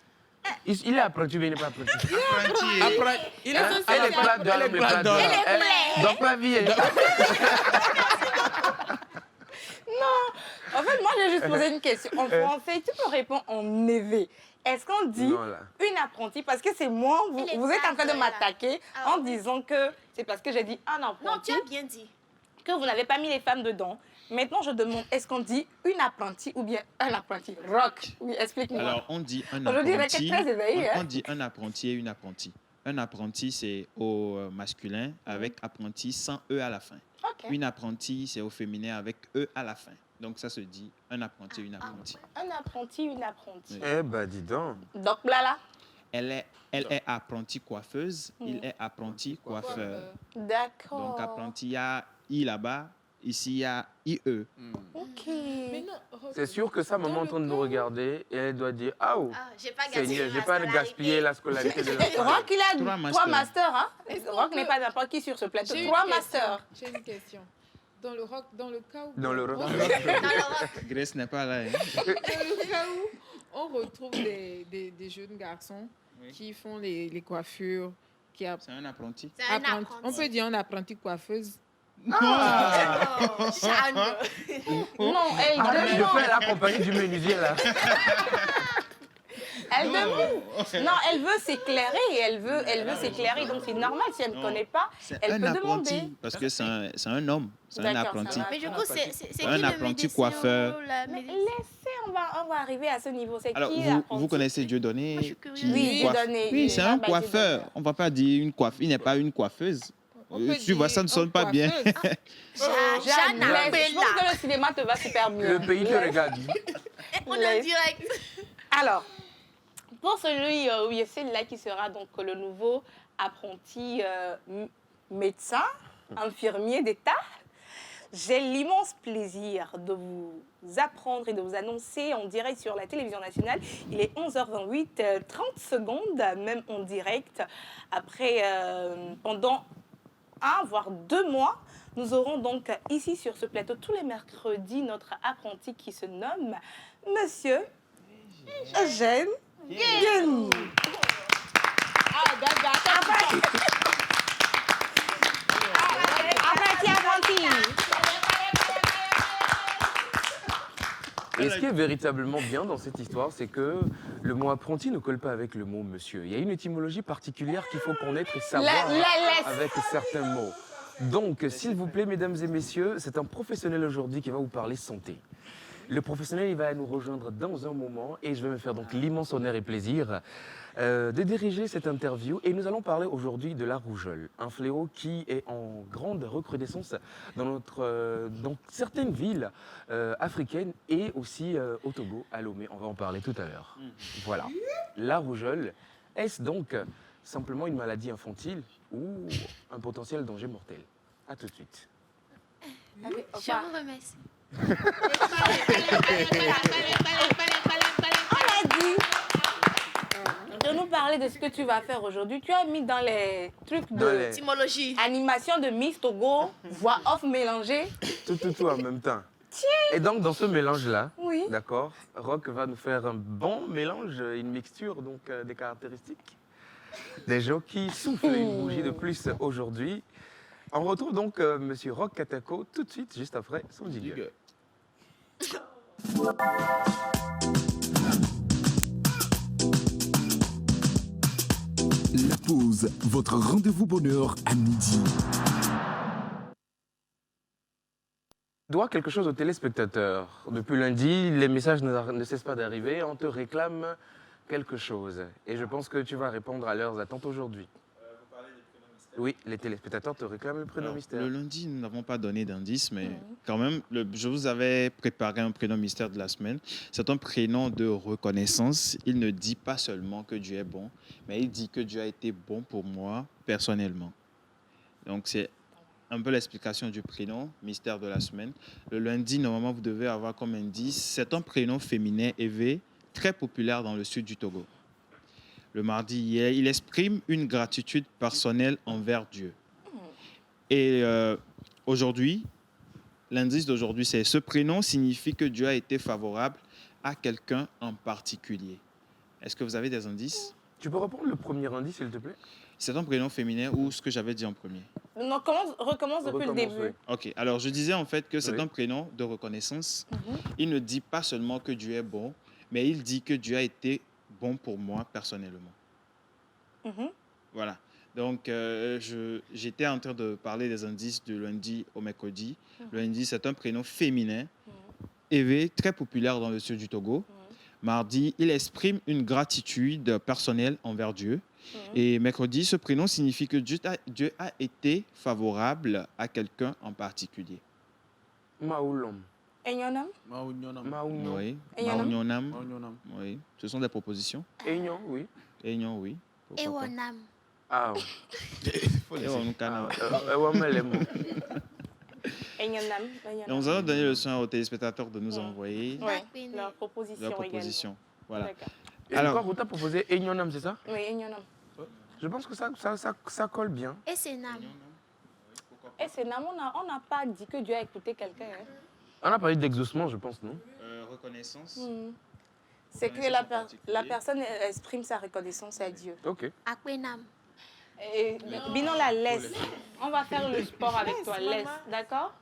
Il est apprenti ou bien il n'est pas apprenti? Apprenti. Après, il Hein? Elle est plate d'or, elle est plate d'or. Donc ma vie est... En fait, moi, j'ai juste posé une question. En français, tu peux répondre en éveillé. Est-ce qu'on dit Non, là. une apprentie? Parce que c'est moi, Elle est vous êtes en train de plate, là. m'attaquer Ah, en ouais. disant que c'est parce que j'ai dit un Non, apprenti tu as bien dit. que vous n'avez pas mis les femmes dedans. Maintenant, je demande, est-ce qu'on dit une apprentie ou bien un apprenti? Rock, oui, explique-moi. Alors, on dit un Aujourd'hui, apprenti. Raquel est très éveillée, On hein. dit un apprenti et une apprentie. Un apprenti, c'est au masculin avec apprenti sans E à la fin. Ok. Une apprentie, c'est au féminin avec E à la fin. Donc, ça se dit un apprenti et une apprentie. Un apprenti, une apprentie. Eh ben, dis donc. Donc, là. Elle est apprentie coiffeuse, il est apprenti coiffeur. D'accord. Donc, apprenti, il y a I là-bas. Ici, il y a IE. Ok. Mais non, C'est sûr que sa maman est en train de nous regarder et elle doit dire « Ah, oh, Ah, j'ai pas gaspillé Seigneur, j'ai ma pas scolarité. gaspillé la scolarité de Et l'enfant. Rock, il a Trois 3 masters. masters, hein. Est-ce qu'on Rock n'est peut- pas n'importe qui sur ce plateau. J'ai une 3 question. masters. J'ai une question. Dans le rock, dans le cas où... Dans le rock. Dans le rock. Grace n'est pas là. Hein. Dans le cas où on retrouve des jeunes garçons Oui. qui font les coiffures, qui C'est un apprenti. C'est un apprenti. apprenti. On peut dire un apprenti coiffeuse. Oh, Jeanne. Non, elle Je demande. fais la compagnie du menuisier là. Elle demande. Non, elle veut s'éclairer. Elle veut s'éclairer. Donc, c'est normal. Si elle ne Non. connaît pas, C'est elle un peut apprenti demander. parce que c'est un homme. C'est un D'accord, apprenti. ça va. Mais du coup, c'est qui Un le apprenti médecin coiffeur. ou la Mais médecin? laissez, on va arriver à ce niveau. C'est Alors, qui vous l'apprenti? connaissez Moi, je Dieudonné suis curieuse. qui Oui, coiffe. Dieudonné. Oui, c'est un Bah, coiffeur. Dieudonné. On ne va pas dire une coiffe. Il n'est pas une coiffeuse. On peut Tu vois, dire ça ne sonne un pas bien. coiffeuse. Jeanne, Jeanne laisse. Je pense Appela. que le cinéma te va super bien. Le pays te Laisse. regarde. On est en direct. Alors, pour celui où il y a celle-là qui sera donc le nouveau apprenti médecin, infirmier d'État, j'ai l'immense plaisir de vous apprendre et de vous annoncer en direct sur la télévision nationale. Il est 11h28, 30 secondes, même en direct. Après, pendant 1 voire 2 mois, nous aurons donc ici sur ce plateau tous les mercredis notre apprenti qui se nomme Monsieur Eugène Guény. Apprenti, apprenti. Et ce qui est véritablement bien dans cette histoire, c'est que le mot apprenti ne colle pas avec le mot monsieur. Il y a une étymologie particulière qu'il faut connaître et savoir laisse. avec certains mots. Donc, s'il vous plaît, mesdames et messieurs, c'est un professionnel aujourd'hui qui va vous parler santé. Le professionnel, il va nous rejoindre dans un moment et je vais me faire donc l'immense honneur et plaisir de diriger cette interview. Et nous allons parler aujourd'hui de la rougeole, un fléau qui est en grande recrudescence dans certaines villes africaines et aussi au Togo, à Lomé. On va en parler tout à l'heure. Voilà. La rougeole, est-ce donc simplement une maladie infantile ou un potentiel danger mortel? À tout de suite. Je vous remercie. On a dit de nous parler de ce que tu vas faire aujourd'hui. Tu as mis dans les trucs de Dans les- Étymologie. animation de Miss Togo, voix off mélangée. Tout en même temps. Et donc, dans ce mélange-là, Oui. d'accord, Rock va nous faire un bon mélange, une mixture donc des caractéristiques. Des gens qui soufflent une bougie de plus aujourd'hui. On retrouve donc Monsieur Rock Katako tout de suite, juste après son jingle. La pause, votre rendez-vous bonheur à midi. Dois quelque chose aux téléspectateurs. Depuis lundi, les messages ne cessent pas d'arriver. On te réclame quelque chose. Et je pense que tu vas répondre à leurs attentes aujourd'hui. Vous parlez des prénoms Oui, les téléspectateurs te réclament le prénom Alors, mystère. le lundi, nous n'avons pas donné d'indice, mais quand même, je vous avais préparé un prénom mystère de la semaine. C'est un prénom de reconnaissance. Il ne dit pas seulement que Dieu est bon, mais il dit que Dieu a été bon pour moi personnellement. Donc, c'est un peu l'explication du prénom mystère de la semaine. Le lundi, normalement, vous devez avoir comme indice, c'est un prénom féminin élevé, très populaire dans le sud du Togo. Le mardi, il exprime une gratitude personnelle envers Dieu. Et aujourd'hui, l'indice d'aujourd'hui, c'est ce prénom signifie que Dieu a été favorable à quelqu'un en particulier. Est-ce que vous avez des indices? Tu peux reprendre le premier indice, s'il te plaît? C'est un prénom féminin ou ce que j'avais dit en premier? Non, recommence depuis le début. oui. Ok, alors je disais en fait que c'est Oui. un prénom de reconnaissance. Il ne dit pas seulement que Dieu est bon, mais il dit que Dieu a été bon pour moi personnellement. Mhm. Voilà. Donc, j'étais en train de parler des indices du lundi au mercredi. Le lundi, c'est un prénom féminin, élevé, très populaire dans le sud du Togo. Mardi, il exprime une gratitude personnelle envers Dieu. Et mercredi, ce prénom signifie que Dieu a été favorable à quelqu'un en particulier. Maoulom. Enyonam? Maoulom. Oui. Enyonam? Maounionnam. Maounionnam. Oui. Ce sont des propositions. Aignan, oui. Aignan, oui. Et Pourquoi pas. Wonam. Ah, Ewanukana. Wamelemo. Enyonam? Et nous allons donner le soin aux téléspectateurs de nous envoyer Oui, leur proposition leurs également. propositions. Voilà. D'accord. Et Alors- alors, vous t'as proposé Aignonam, c'est ça? Oui, Enyonam. Je pense que ça colle bien. Et c'est Nam. Et c'est Nam, on n'a pas dit que Dieu a écouté quelqu'un. Hein. On a parlé d'exaucement, je pense, non? Reconnaissance. C'est que la personne exprime sa reconnaissance à Dieu. Ok. Akwenam. Et Binon la laisse. On va faire le sport avec toi. Laisse, d'accord?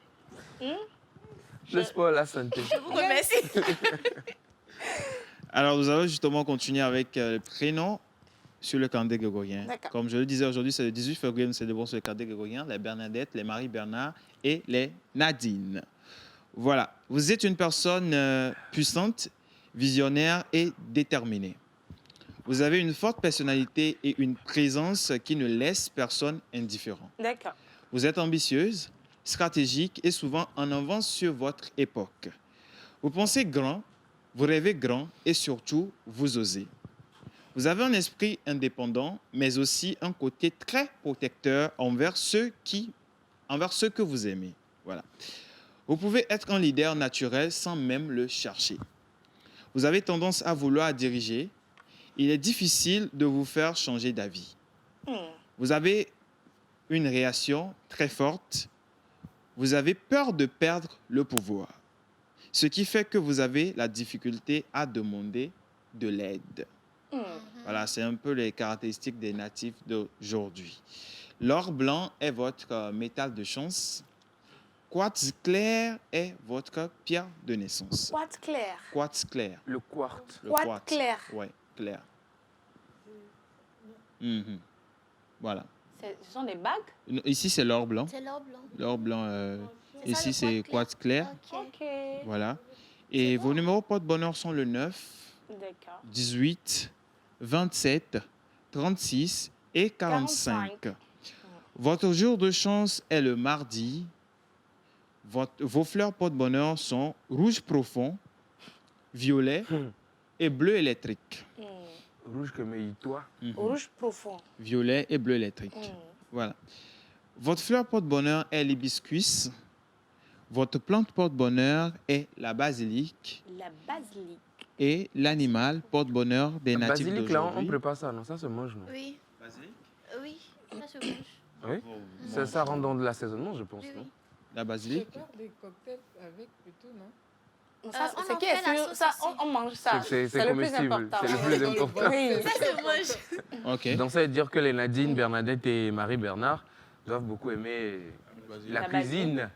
Le sport, la santé. Je vous remercie. Alors, nous allons justement continuer avec le prénom sur le calendrier grégorien. D'accord. Comme je le disais aujourd'hui, c'est le 18 février, nous célébrons sur le calendrier grégorien les Bernadette, les Marie-Bernard et les Nadine. Voilà. Vous êtes une personne puissante, visionnaire et déterminée. Vous avez une forte personnalité et une présence qui ne laisse personne indifférent. D'accord. Vous êtes ambitieuse, stratégique et souvent en avance sur votre époque. Vous pensez grand, vous rêvez grand et surtout, vous osez. Vous avez un esprit indépendant, mais aussi un côté très protecteur envers ceux que vous aimez. Voilà. Vous pouvez être un leader naturel sans même le chercher. Vous avez tendance à vouloir diriger. Il est difficile de vous faire changer d'avis. Vous avez une réaction très forte. Vous avez peur de perdre le pouvoir. Ce qui fait que vous avez la difficulté à demander de l'aide. Voilà, c'est un peu les caractéristiques des natifs d'aujourd'hui. L'or blanc est votre métal de chance. Quartz clair est votre pierre de naissance. Quartz clair. Quartz clair. Le quartz. Le Quartz clair. Oui, clair. Mhm. Voilà. Ce sont des bagues? Ici, c'est l'or blanc. C'est l'or blanc. L'or blanc, C'est ça, ici, le c'est quartz clair. Ok. Ok. Voilà. Et vos numéros porte-bonheur sont le 9, D'accord. 18, 27, 36 et 45. Votre jour de chance est le mardi. Vos fleurs porte-bonheur sont rouge profond, violet et bleu électrique. Rouge comme toi. Rouge profond. Violet et bleu électrique. Voilà. Votre fleur porte-bonheur est l'hibiscus. Votre plante porte-bonheur est la basilic. La basilic. Et l'animal porte-bonheur des natifs Basilic, là, on d'aujourd'hui. prépare ça, non? Ça se mange, non? Oui. Basilic? Oui. Ça se mange. Oui. Ça rentre dans de l'assaisonnement, je pense, Oui, non? oui. La basilic? Prépare des cocktails avec plutôt, non? Ça, on c'est en qui fait est la sûr? sauce Ça, aussi. on mange ça. C'est le plus comestible. important. C'est le plus important. Oui. Ça se mange. Ok. Donc, ça veut dire que les Nadine, Bernadette et Marie-Bernard doivent beaucoup aimer la La cuisine.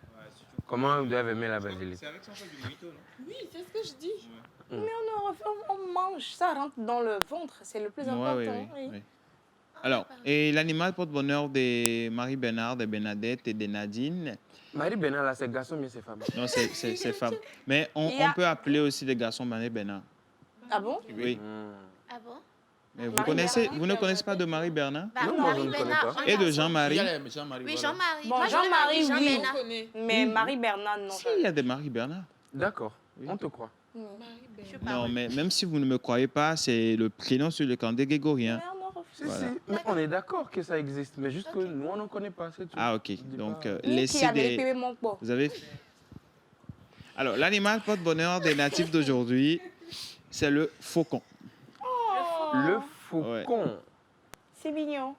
Comment ils doivent aimer la basilic? avec ça, on fait du mojito, non? Oui, c'est ce que je dis. On mange, ça rentre dans le ventre, c'est le plus important. Oui. Alors, et l'animal porte-bonheur des Marie-Bernard, des Bernadette et des Nadine? Marie-Bernard, là, c'est garçon, mais c'est femme. Non, c'est femme. Mais Il y a- on peut appeler aussi des garçons Marie-Bernard. Ah bon? Oui. Ah bon? Mais vous Marie-Bernard. ne connaissez pas de Marie Bernard Bah, Non, moi, je ne Marie connais Bernard, pas. on et a de son- Jean-Marie? Il y a les Jean-Marie. Oui, voilà. Jean-Marie. Bon, Moi, je le Jean-Marie, Marie, oui. Jean-Bernard. On connaît. Mais Marie-Bernard, non. Si, il y a des Marie Bernard. D'accord, Oui. on te croit. Marie Je sais Bernard. pas. Non, mais même si vous ne me croyez pas, c'est le prénom sur le calendrier grégorien. Bernard refuse. Si, Voilà. si, mais on est d'accord que ça existe, mais juste que Ok. nous, on n'en connaît pas, c'est tout. Ah, ok. Je dis Donc, pas- Qui laissez avait des... payé mon pot. Vous avez... Alors, l'animal porte-bonheur des natifs d'aujourd'hui, c'est le faucon. Le faucon. C'est mignon.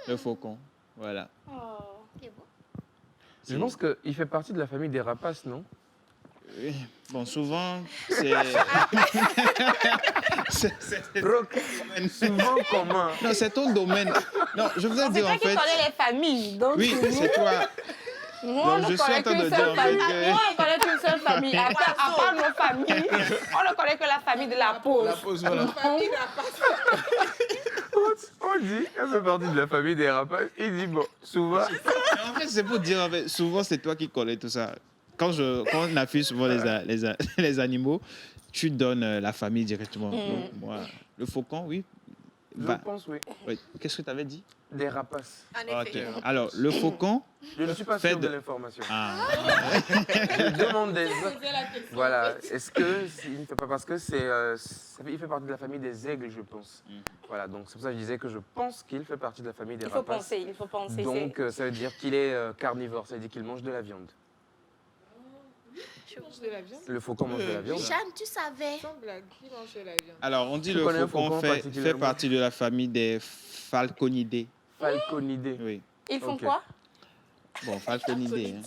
Le faucon, voilà. Oh. C'est beau. Je pense qu'il fait partie de la famille des rapaces, non? Oui. Bon, souvent, c'est... Rock, souvent commun. Non, c'est ton domaine. Non, je voudrais C'est dire toi en qui fait... connais les familles. Donc, Oui, c'est toi. nous, Donc, on je ne suis en connaît train de qu'une dire, seule en fait, famille. que- Nous, on connaît qu'une seule famille. À part nos familles, on ne connaît que la famille de la pause. La pause, voilà. Famille rapace. On dit, elle fait partie de la famille des rapaces. Il dit, bon, souvent. En fait, c'est pour dire, en fait, souvent, c'est toi qui connais tout ça. Quand on affiche souvent les animaux, tu donnes la famille directement. Donc, moi, le faucon, oui. Je Bah, pense, oui. oui. Qu'est-ce que tu avais dit? Des rapaces. En Ok. effet. Alors, le faucon, Je ne suis pas Fait sûr de de- l'information. ah, Je demande des. Posez la question. Voilà. Est-ce que il ne fait pas parce que il fait partie de la famille des aigles, je pense. Voilà. Donc c'est pour ça que je disais que je pense qu'il fait partie de la famille des Il faut rapaces. penser, il faut penser. Donc ça veut dire qu'il est carnivore. Ça veut dire qu'il mange de la viande. Qui mange de la viande? Le faucon mange de la viande. Jeanne, tu savais. Sans blague, qui mange de la viande? alors, on dit Tu le connais un faucon faucon fait particulièrement? partie de la famille des falconidés. Falconidé. Oui. Ils font Ok. quoi? Bon, falconidés. Hein.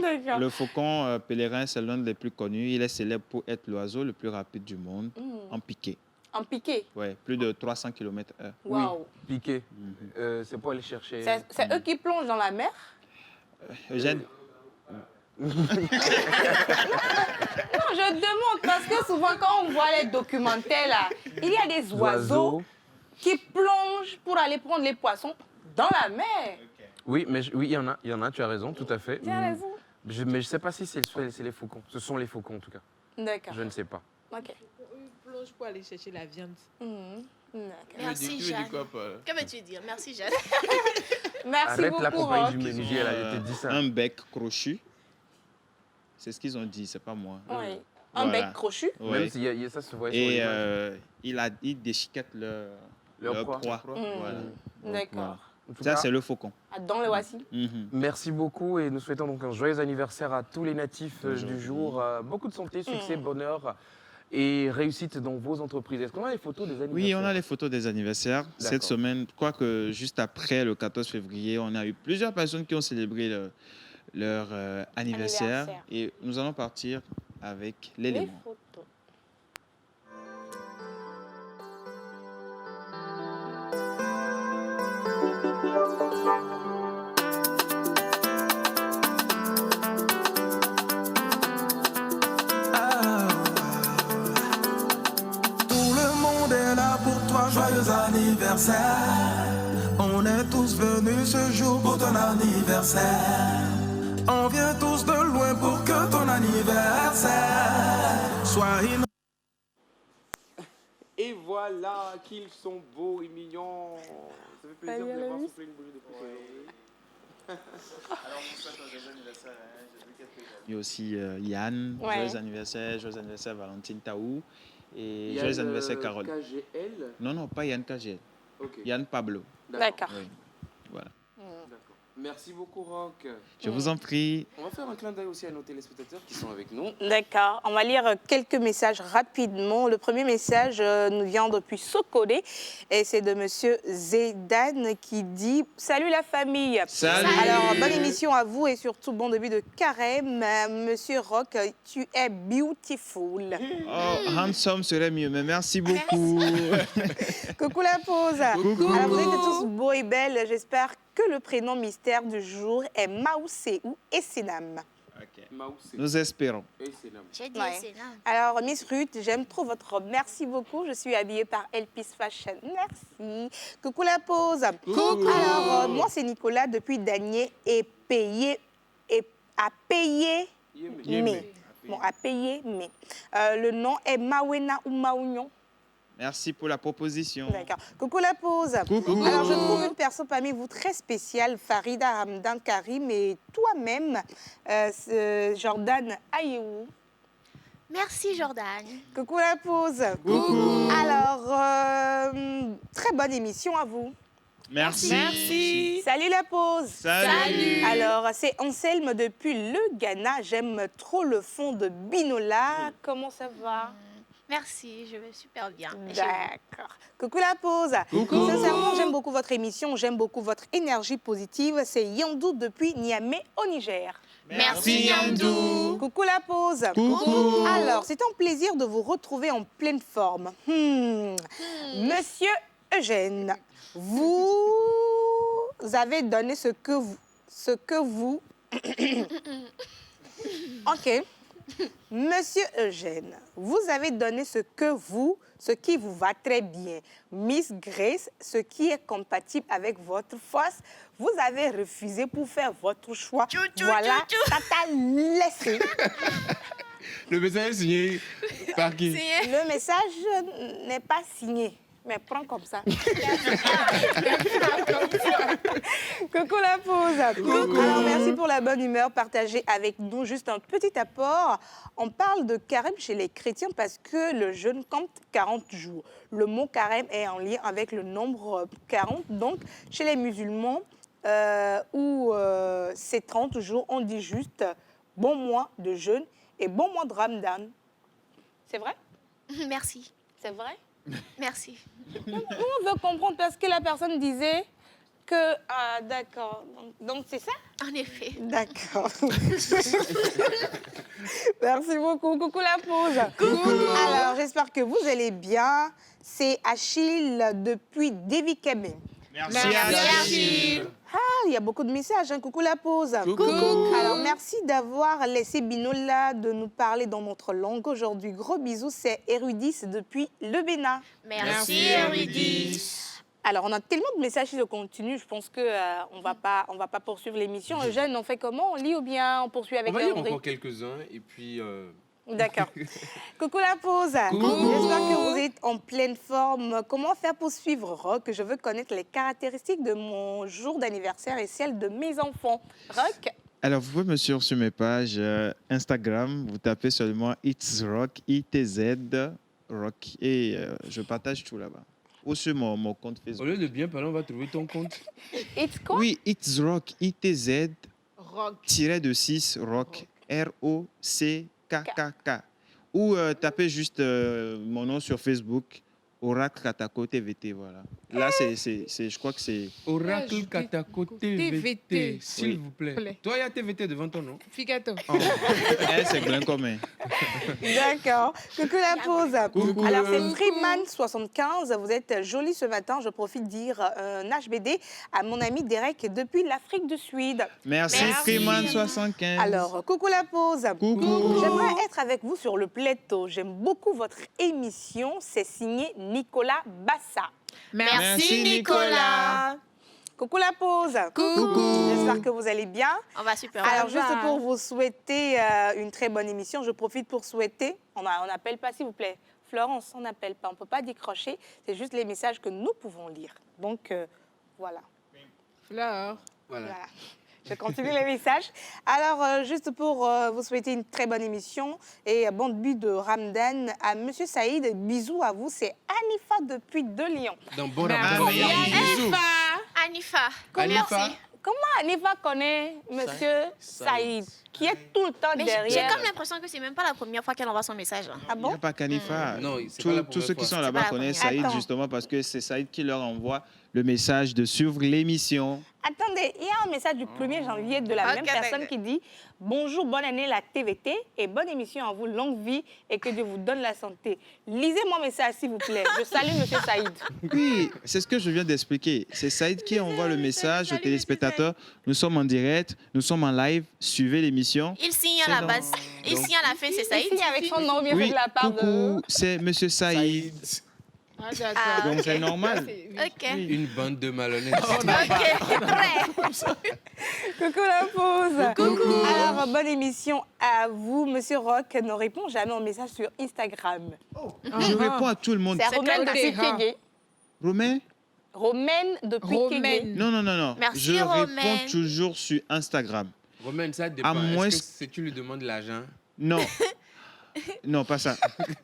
D'accord. Le faucon pèlerin, c'est l'un des plus connus. Il est célèbre pour être l'oiseau le plus rapide du monde en piqué. En piqué. Ouais, plus de 300 km/h. Waouh. Piqué. C'est pour aller chercher. C'est eux qui plongent dans la mer? Eugène, Non, je demande parce que souvent quand on voit les documentaires là, il y a des oiseaux qui plongent pour aller prendre les poissons dans la mer. Oui, mais oui, il y en a. Tu as raison, tout à fait. Tu as raison. Mais je ne sais pas si c'est les faucons. Ce sont les faucons en tout cas. D'accord. Je ne sais pas. Ok. Ils plongent pour aller chercher la viande. Mhm. D'accord. Merci, Tu veux Jeanne. dire quoi, Paul? Que veux-tu dire? Merci, Jeanne. Merci Arrête la beaucoup, compagnie Rock. du menuisier, elle a été dit ça. un bec crochu. C'est ce qu'ils ont dit, c'est pas moi. Oui. Un Voilà. bec crochu. Ouais. Même si ça se voit sur Et l'image. il déchiquette leur proie. proie. Mhm. Voilà. Donc, D'accord. voilà. En tout Ça, cas, c'est le faucon. Ah, dans le voici. Mhm. merci beaucoup et nous souhaitons donc un joyeux anniversaire à tous les natifs du Aujourd'hui. jour. Beaucoup de santé, succès, bonheur et réussite dans vos entreprises. Est-ce qu'on a les photos des anniversaires? Oui, on a les photos des anniversaires. Cette D'accord. semaine, je crois que juste après le 14 février, on a eu plusieurs personnes qui ont célébré leur anniversaire. Anniversaire. Et nous allons partir avec Les l'élément. photos. Tout le monde est là pour toi, joyeux anniversaire. On est tous venus ce jour pour ton anniversaire. On vient tous de loin pour que ton anniversaire soit inoubliable. Et voilà qu'ils sont beaux et mignons. Ça fait plaisir de les voir souffler une bougie de poulet. Il y a aussi Yann, Ouais. joyeux anniversaire Valentine Taou. Et Il y a joyeux le anniversaire Carole. KGL. Non, non, pas Yann KGL. Ok. Yann Pablo. D'accord. Oui. Voilà. D'accord. Merci beaucoup, Rock. Je vous en prie. On va faire un clin d'œil aussi à nos téléspectateurs qui sont avec nous. D'accord. On va lire quelques messages rapidement. Le premier message nous vient depuis Sokode et c'est de Monsieur Zedane qui dit « Salut la famille !» Salut. Alors, bonne émission à vous et surtout bon début de carême. Monsieur Rock, tu es beautiful. Oh, handsome serait mieux, mais merci beaucoup. Coucou la pause. Coucou. Alors, vous êtes tous beaux et belles. J'espère que le prénom mystère du jour est Maoussé ou Essenam. Maoussé. Nous espérons. Et c'est là. J'ai dit, Ouais. c'est là. Alors, Miss Ruth, j'aime trop votre robe. Merci beaucoup. Je suis habillée par Elpis Fashion. Merci. Coucou la pause. Coucou. Alors, moi, c'est Nicolas depuis Danier et payé et à payer Yémé. mais. Bon, à payer mais. Le nom est Mawena ou Maougnon. Merci pour la proposition. D'accord. Coucou la pause. Coucou. Alors, je trouve une personne parmi vous très spéciale, Farida Hamdan Karim, et toi-même, Jordan Ayou. Merci, Jordan. Coucou la pause. Coucou. Alors, très bonne émission à vous. Merci. Salut la pause. Salut. Alors, c'est Anselme depuis le Ghana. J'aime trop le fond de Binola. Comment ça va? Merci, je vais super bien. D'accord. Coucou la pause. Coucou. Sincèrement, j'aime beaucoup votre émission. J'aime beaucoup votre énergie positive. C'est Yandou depuis Niamey au Niger. Merci, Yandou. Coucou la pause. Coucou. Alors, c'est un plaisir de vous retrouver en pleine forme. Monsieur Eugène, vous avez donné ce que vous... Ok. Monsieur Eugène, vous avez donné ce qui vous va très bien. Miss Grace, ce qui est compatible avec votre force, vous avez refusé pour faire votre choix. Voilà, ça t'a laissé. Le message est signé par qui? Le message n'est pas signé. Mais prends comme ça. Coucou la pause. Coucou. Alors, merci pour la bonne humeur partagée avec nous. Juste un petit apport. On parle de carême chez les chrétiens parce que le jeûne compte 40 jours. Le mot carême est en lien avec le nombre 40. Donc, chez les musulmans, où c'est 30 jours, on dit juste bon mois de jeûne et bon mois de Ramadan. C'est vrai? Merci. C'est vrai? Merci. On veut comprendre parce que la personne disait que... Ah, d'accord. Donc, c'est ça? En effet. D'accord. Merci beaucoup. Coucou la pause. Coucou. Alors, j'espère que vous allez bien. C'est Achille depuis Devikeme. Merci. Achille. Ah, il y a beaucoup de messages. Hein. Coucou la pause. Coucou. Alors, merci d'avoir laissé Binola de nous parler dans notre langue aujourd'hui. Gros bisous, c'est Érudis depuis le Bénin. Merci, Eurydice. Alors, on a tellement de messages qui se continuent. Je pense qu'on on va pas poursuivre l'émission. Eugène, on fait comment? On lit ou bien on poursuit avec On va la lire rubrique? encore quelques-uns et puis... D'accord. Coucou la pause. Coucou. J'espère que vous êtes en pleine forme. Comment faire pour suivre Rock? Je veux connaître les caractéristiques de mon jour d'anniversaire et celles de mes enfants. Rock? Alors, vous pouvez me suivre sur mes pages Instagram. Vous tapez seulement It's Rock, ITZ Rock. Et je partage tout là-bas. Ou sur mon compte Au Facebook. lieu de bien parler, on va trouver ton compte. It's quoi? Oui, It's Rock, ITZ Rock. -6 Rock. ROCKKK. Ou tapez juste mon nom sur Facebook, Oracle Katako TVT, voilà. Là, je crois que c'est... Oracle Katako TVT, TVT, s'il oui. vous plaît. Plaît. Toi, il y a TVT devant ton nom. Figato. C'est bien commun. D'accord. Coucou la pause. Coucou. Alors, c'est Freeman75. Vous êtes jolie ce matin. Je profite de dire un HBD à mon ami Derek depuis l'Afrique du Sud. Merci, Merci. Freeman75. Alors, coucou la pause. Coucou. J'aimerais être avec vous sur le plateau. J'aime beaucoup votre émission. C'est signé Nicolas Bassa. Merci, Nicolas. Coucou la pause. Coucou. J'espère que vous allez bien. On va super Alors, bien. juste pour vous souhaiter une très bonne émission, je profite pour souhaiter, on n'appelle pas s'il vous plaît, Florence, on n'appelle pas, on ne peut pas décrocher, c'est juste les messages que nous pouvons lire. Donc, voilà. Fleur. Voilà. Voilà. Je continue les messages. Alors, juste pour vous souhaiter une très bonne émission et bon début de Ramadan à Monsieur Saïd. Bisous à vous. C'est Anifa depuis De Lyon. Dans bon Merci, rapport. Anifa. Anifa. Anifa. Comment Anifa connaît Monsieur Saïd, qui est tout le temps Mais j'ai derrière? comme l'impression que c'est même pas la première fois qu'elle envoie son message. Hein. Ah Il n'y bon? a pas qu'Anifa. Non, c'est pas la Tous ceux première qui fois. sont là-bas C'est pas la connaissent première. Saïd Attends. justement parce que c'est Saïd qui leur envoie le message de suivre l'émission. Attendez, il y a un message du 1er janvier de la Ok, même personne d'accord. qui dit « Bonjour, bonne année la TVT et bonne émission à vous, longue vie et que Dieu vous donne la santé. » Lisez mon message s'il vous plaît. Je salue Monsieur Saïd. Oui, c'est ce que je viens d'expliquer. C'est Saïd qui envoie le message aux salut, téléspectateurs. Nous sommes en direct, nous sommes en live, suivez l'émission. Il signe à la dans- base. Il signe à la fin, c'est ça. Il signe avec son nom, bien fait Oui, de la part coucou, de... c'est Monsieur Saïd. Ah, d'accord. Donc, c'est normal. Ok. Une bande de malhonnêtes. Ok, prêt. Coucou la pause. Coucou. Alors, bonne émission à vous. Monsieur Rock ne répond jamais aux messages sur Instagram. Je réponds à tout le monde. C'est Romaine de qualité, Piquet. Romain? Romaine de Piquet. Romaine. Non. Merci, Je réponds Romaine. toujours sur Instagram. Romain, ça dépend. À moins Est-ce que tu lui demandes l'argent? Non. Non, pas ça.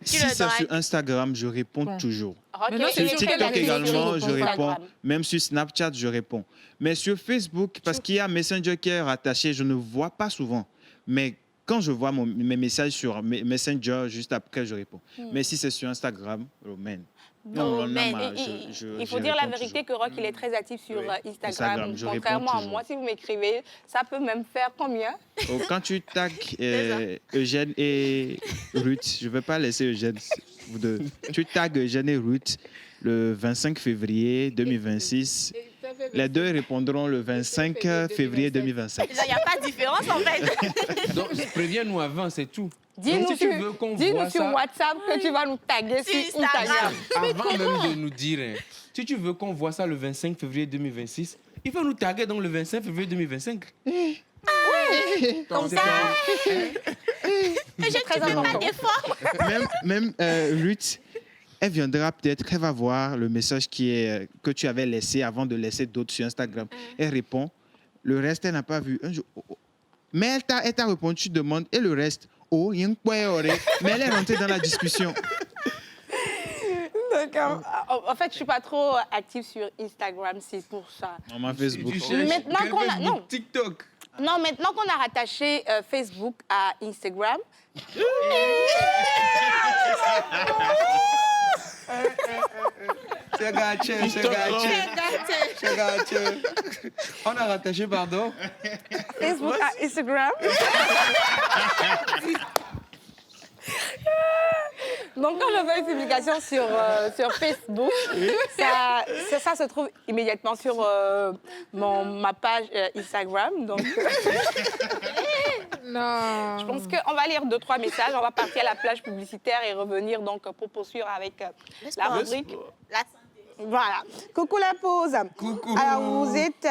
Si le c'est dragues. sur Instagram, je réponds Bon. toujours. Rock, Maintenant, et c'est Sur sur quelle quelle TikTok application également, tu je réponds réponds. Instagram? Même sur Snapchat, je réponds. Mais sur Facebook, parce qu'il y a Messenger qui est rattaché, je ne vois pas souvent. Mais quand je vois mes messages sur Messenger, juste après, je réponds. Mais si c'est sur Instagram, Romain. Non, Romain. Lama, Il faut dire la vérité que Rock, il est très actif sur Oui. Instagram. Instagram, je réponds Contrairement à toujours. moi, si vous m'écrivez, ça peut même faire combien? Oh, quand tu tags Eugène et Ruth, je ne vais pas laisser Eugène, vous deux. Tu tags Eugène et Ruth le 25 février 2026. Les deux répondront le 25 février 2025. Il n'y a pas de différence en fait. Donc, préviens-nous avant, c'est tout. Dis-nous Donc, si tu veux qu'on dis-nous voit sur ça, WhatsApp que tu vas nous taguer sur Sur Instagram. Instagram. avant même de nous dire, hein, si tu veux qu'on voit ça le 25 février 2026, il faut nous taguer donc le 25 février 2025. Comme ça. Je très ne fais pas important. d'effort. Même Ruth, elle viendra peut-être, elle va voir le message que tu avais laissé avant de laisser d'autres sur Instagram. Elle répond. Le reste, elle n'a pas vu. Un jour, mais elle t'a répondu, tu demandes, et le reste, oh, il y a un point, mais elle est rentrée dans la discussion. D'accord. En fait, je suis pas trop active sur Instagram, c'est pour ça. Maman Facebook. Tu cherches Maintenant quel qu'on a- Facebook? non. TikTok. Non, maintenant qu'on a rattaché Facebook à Instagram, C'est gâché, c'est gâché. On a rattaché, pardon. Facebook à Instagram. Donc, quand je fais une publication sur Facebook, ça se trouve immédiatement sur ma page Instagram. Donc, Non. je pense qu'on va lire 2-3 messages. On va partir à la plage publicitaire et revenir donc pour poursuivre avec la sport. rubrique. La santé. Voilà. Coucou la pause. Coucou. Alors, vous êtes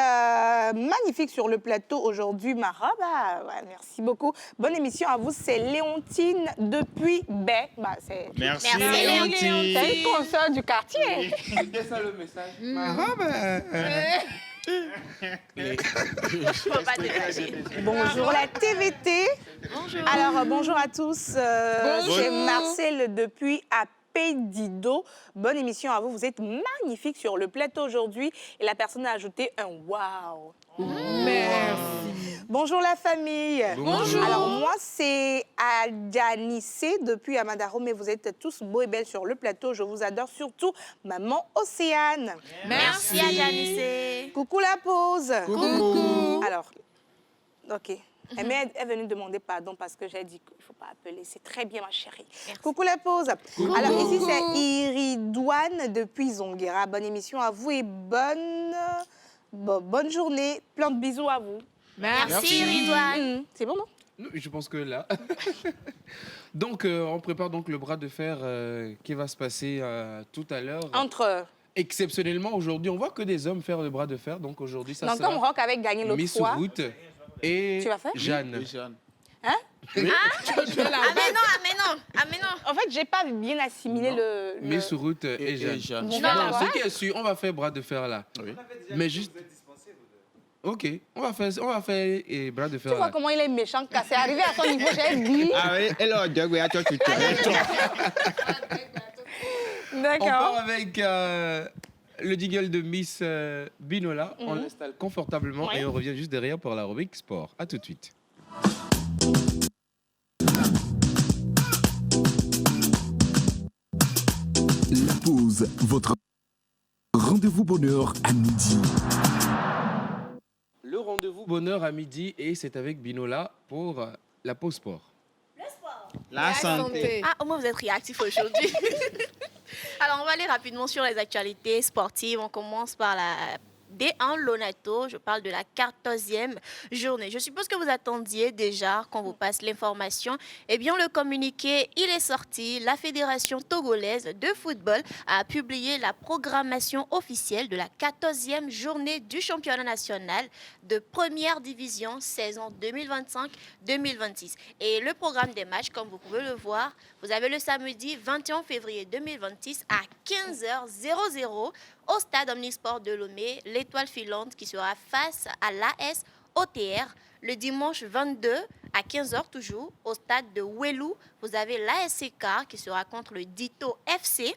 magnifique sur le plateau aujourd'hui, ma robe. Ah, ouais, merci beaucoup. Bonne émission à vous. C'est Léontine depuis Baie. Bah, c'est Merci, Merci, Léontine. c'est une console du quartier. C'était ça le message. Ma robe. Faut pas déranger. Bonjour la TVT. Bonjour. Alors, bonjour à tous. Bonjour. C'est Marcel depuis Pédido. Bonne émission à vous. Vous êtes magnifique sur le plateau aujourd'hui. Et la personne a ajouté un wow. Merci. Bonjour la famille. Bonjour. Alors moi c'est Adjanice depuis Amadaro, mais vous êtes tous beaux et belles sur le plateau. Je vous adore, surtout maman Océane. Merci à Janice. Coucou la pause. Coucou. Alors, ok. Elle est venue demander pardon parce que j'ai dit qu'il ne faut pas appeler. C'est très bien, ma chérie. Merci. Coucou la pause. Alors, ici, c'est Iridouane depuis Zonguera. Bonne émission à vous et bonne journée. Plein de bisous à vous. Merci Ridouane. C'est bon, non? Non, je pense que là. Donc, on prépare donc le bras de fer qui va se passer tout à l'heure. Entre... Exceptionnellement, aujourd'hui, on voit que des hommes faire le bras de fer. Donc, aujourd'hui, ça Donc, sera comme Rock avait gagné l'autre Miss fois. Route et Tu vas faire Jeanne. Hein? Ah mais non. En fait, j'ai pas bien assimilé le... Miss Route et Jeanne. Bon, Non, ben, ce ouais. qui est sûr, on va faire bras de fer là. Oui. Mais juste. Ok, on va faire et bras de fer Tu vois là. comment il est méchant, quand c'est arrivé à son niveau, j'ai dit. Ah oui, elle a dit, oui, attends, On D'accord. part avec le jingle de Miss Binola. On l'installe confortablement Ouais. et on revient juste derrière pour la rubrique sport. À tout de suite. La pause, votre rendez-vous bonheur à midi. Le rendez-vous bonheur à midi et c'est avec Binola pour la pause sport. La santé. Ah, au moins vous êtes réactifs aujourd'hui. Alors, on va aller rapidement sur les actualités sportives. On commence par la D1 Lonato. Je parle de la 14e journée. Je suppose que vous attendiez déjà qu'on vous passe l'information. Eh bien, le communiqué, il est sorti. La Fédération togolaise de football a publié la programmation officielle de la 14e journée du championnat national de première division saison 2025-2026. Et le programme des matchs, comme vous pouvez le voir, vous avez le samedi 21 février 2026 à 15h00 au stade Omnisport de Lomé, l'Étoile filante qui sera face à l'AS OTR. Le dimanche 22 à 15h toujours au stade de Welu, vous avez l'ASCK qui sera contre le Dito FC.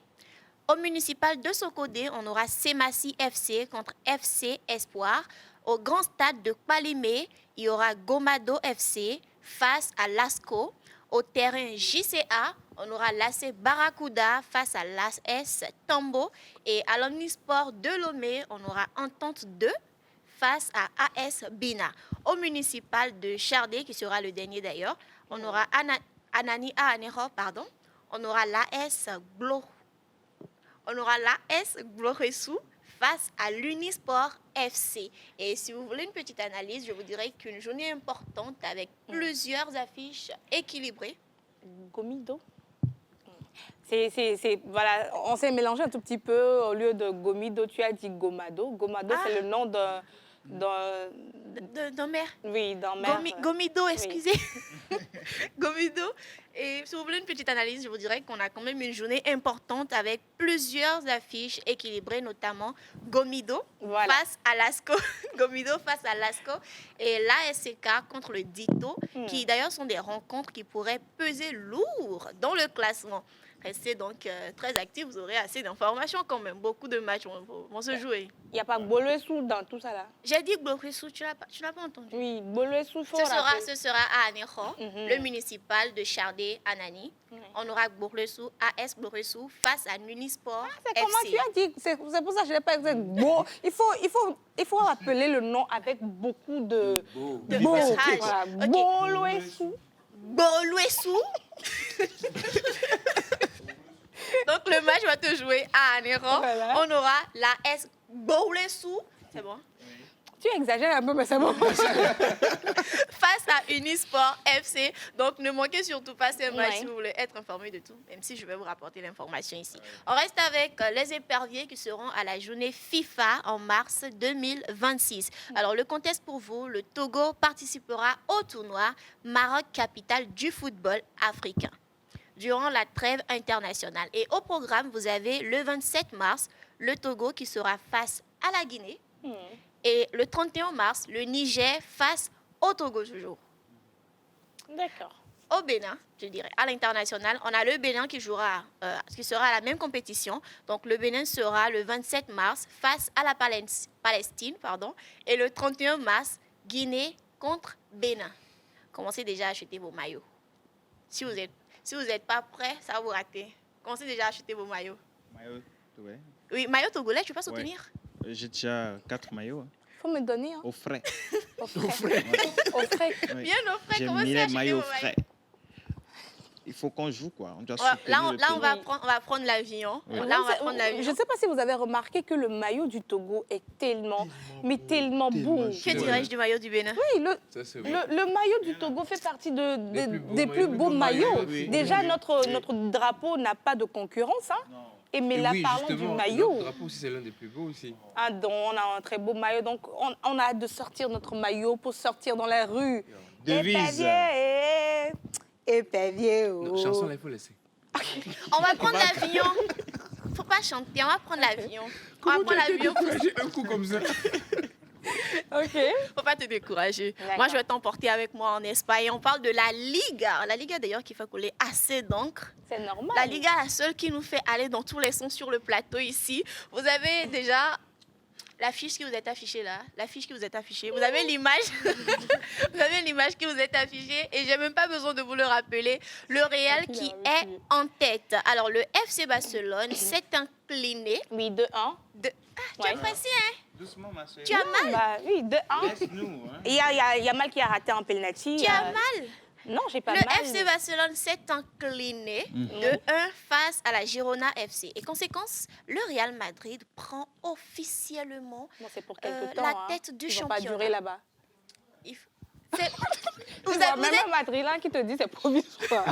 Au municipal de Sokodé, on aura Semassi FC contre FC Espoir. Au grand stade de Palimé, il y aura Gomado FC face à Lasco. Au terrain JCA, on aura l'AC Barracuda face à l'AS Tambo. Et à l'Omnisport de Lomé, on aura Entente 2 face à AS Bina. Au municipal de Chardé, qui sera le dernier d'ailleurs, on aura Anani Ahanero, pardon. On aura l'AS Gloresou face à l'Unisport FC. Et si vous voulez une petite analyse, je vous dirais qu'une journée importante avec plusieurs affiches équilibrées. Gomido. Voilà, on s'est mélangé un tout petit peu. Au lieu de Gomido, tu as dit Gomado. Gomado, c'est le nom d'un maire. Oui, d'un maire. Gomido, excusez. Oui. Gomido. Et si vous voulez une petite analyse, je vous dirais qu'on a quand même une journée importante avec plusieurs affiches équilibrées, notamment Gomido face à Lasco. Gomido face à Lasco et l'ASCK contre le Dito, qui d'ailleurs sont des rencontres qui pourraient peser lourd dans le classement. Restez donc très actifs, vous aurez assez d'informations quand même. Beaucoup de matchs vont se jouer. Il n'y a pas Boloessou dans tout ça là. J'ai dit Boloessou, tu n'as pas entendu. Oui, Boloessou, ce sera à Anéro, le municipal de Chardé-Anani. On aura Boloessou, AS Boloessou face à Nunisport FC. Comment tu as dit? C'est pour ça que je n'ai pas dit beau. Il faut rappeler le nom avec beaucoup de voilà. Boloessou. Boloessou. Donc le match va te jouer à Anéro. Voilà. On aura la S Boloessou. C'est bon? Tu exagères un peu, mais c'est bon. Face à Unisport FC. Donc ne manquez surtout pas ces matchs si vous voulez être informé de tout, même si je vais vous rapporter l'information ici. On reste avec les éperviers qui seront à la journée FIFA en mars 2026. Alors le contexte pour vous, le Togo participera au tournoi Maroc, capitale du football africain, durant la trêve internationale. Et au programme, vous avez le 27 mars, le Togo qui sera face à la Guinée. Et le 31 mars, le Niger face au Togo toujours. D'accord. Au Bénin, je dirais, à l'international, on a le Bénin qui sera à la même compétition. Donc le Bénin sera le 27 mars face à la Palestine, et le 31 mars, Guinée contre Bénin. Commencez déjà à acheter vos maillots. Si vous n'êtes pas prêts, ça va vous rater. Commencez déjà à acheter vos maillots. Maillot togolais? Oui, maillot togolais, tu peux pas soutenir? J'ai déjà 4 maillots. Faut me donner. Au frais. Au frais. Au frais. Oui. Bien au frais, comment c'est acheter maillots frais. Il faut qu'on joue, quoi. On doit là, on va prendre l'avion. Oui. Je ne sais pas si vous avez remarqué que le maillot du Togo est tellement beau. Que dirais-je du maillot du Bénin? Oui, le maillot du Togo fait partie des plus beaux maillots. Oui. Déjà, notre drapeau n'a pas de concurrence. Hein. Mais là, parlons du maillot. Le drapeau aussi, c'est l'un des plus beaux aussi. Ah, donc, on a un très beau maillot. Donc, on a hâte de sortir notre maillot pour sortir dans la rue. Devise. Épervier. Non, chanson, là, il faut laisser. On va prendre l'avion. Faut pas chanter, on va prendre l'avion. On va prendre l'avion. Un coup comme ça. Ok. Faut pas te décourager. Moi, je vais t'emporter avec moi en Espagne. On parle de la Liga. La Liga, d'ailleurs, qui fait couler assez d'encre. C'est normal. La Liga, la seule qui nous fait aller dans tous les sons sur le plateau ici. Vous avez déjà l'affiche qui vous est affichée là. L'affiche qui vous est affichée. Vous avez l'image. Vous avez l'image qui vous est affichée. Et j'ai même pas besoin de vous le rappeler. Le Real qui est en tête. Alors, le FC Barcelone s'est incliné. Oui, 2-1. Tu as passé, hein? Doucement, ma soeur. Tu as mal? Bah, oui, 2-1. Laisse-nous. Hein. Il y a Yamal qui a raté un penalty. Tu as mal? Non, j'ai pas Le mal. FC Barcelone s'est incliné de 1 face à la Girona FC. Et conséquence, le Real Madrid prend officiellement Bon, c'est pour quelque temps. la hein. tête du Ils vont championnat. pas durer là-bas. Il f- c'est- Vous avez même un madrilène qui te dit c'est provisoire.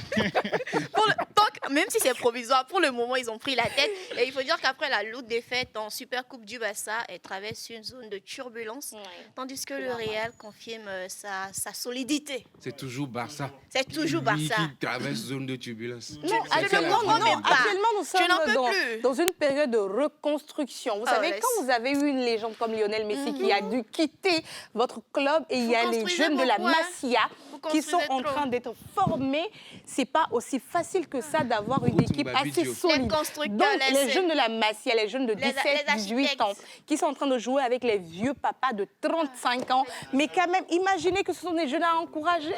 Même si c'est provisoire, pour le moment, ils ont pris la tête. Et il faut dire qu'après la lourde défaite en Super Coupe du Barça, elle traverse une zone de turbulence, tandis que le Real confirme sa solidité. C'est toujours Barça. C'est toujours Lui Barça. qui traverse zone de turbulence. Non, je ne actuellement, comprends non, même pas. actuellement, nous Je n'en peux sommes plus. dans une période de reconstruction. Vous savez, laisse. quand vous avez eu une légende comme Lionel Messi qui a dû quitter votre club et il y a les construisez jeunes de la beaucoup, hein. Masia Vous qui sont construisez en trop. train d'être formés, c'est pas aussi facile que ça d'avoir une Route équipe Mbabidio. assez solide. Les constructeurs, Donc, les laissez. jeunes de la Masia, les jeunes de Les 17, 18 ans, architectes. qui sont en train de jouer avec les vieux papas de 35 ans, mais quand même, imaginez que ce sont des jeunes à encourager.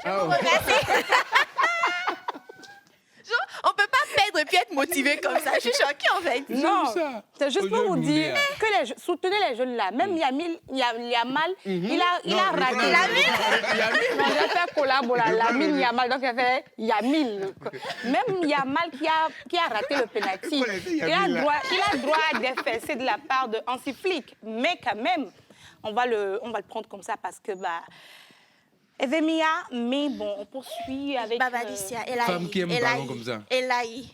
On ne peut pas perdre et puis être motivé comme ça. Je suis choquée en fait. Non, ça. c'est juste pour vous Aujourd'hui, dire hein. que soutenez les jeunes là. Même Yamal, il a raté. Non, j'ai fait collabo là, Lamine Yamal, donc il fait Yamil. Même Yamal qui a raté le penalty, il a droit à des fessées de la part de Hansi Flick. Mais quand même, on va le prendre comme ça parce que Evemia, mais bon, on poursuit avec... Babalicia, Femme qui aime le ballon comme ça. Elaï.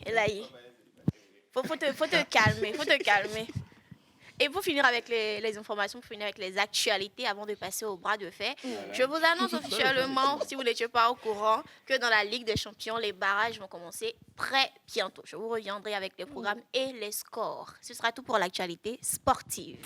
Faut te calmer. Et pour finir avec les informations, pour finir avec les actualités, avant de passer au bras de fer, je vous annonce officiellement, si vous n'étiez pas au courant, que dans la Ligue des Champions, les barrages vont commencer très bientôt. Je vous reviendrai avec les programmes et les scores. Ce sera tout pour l'actualité sportive.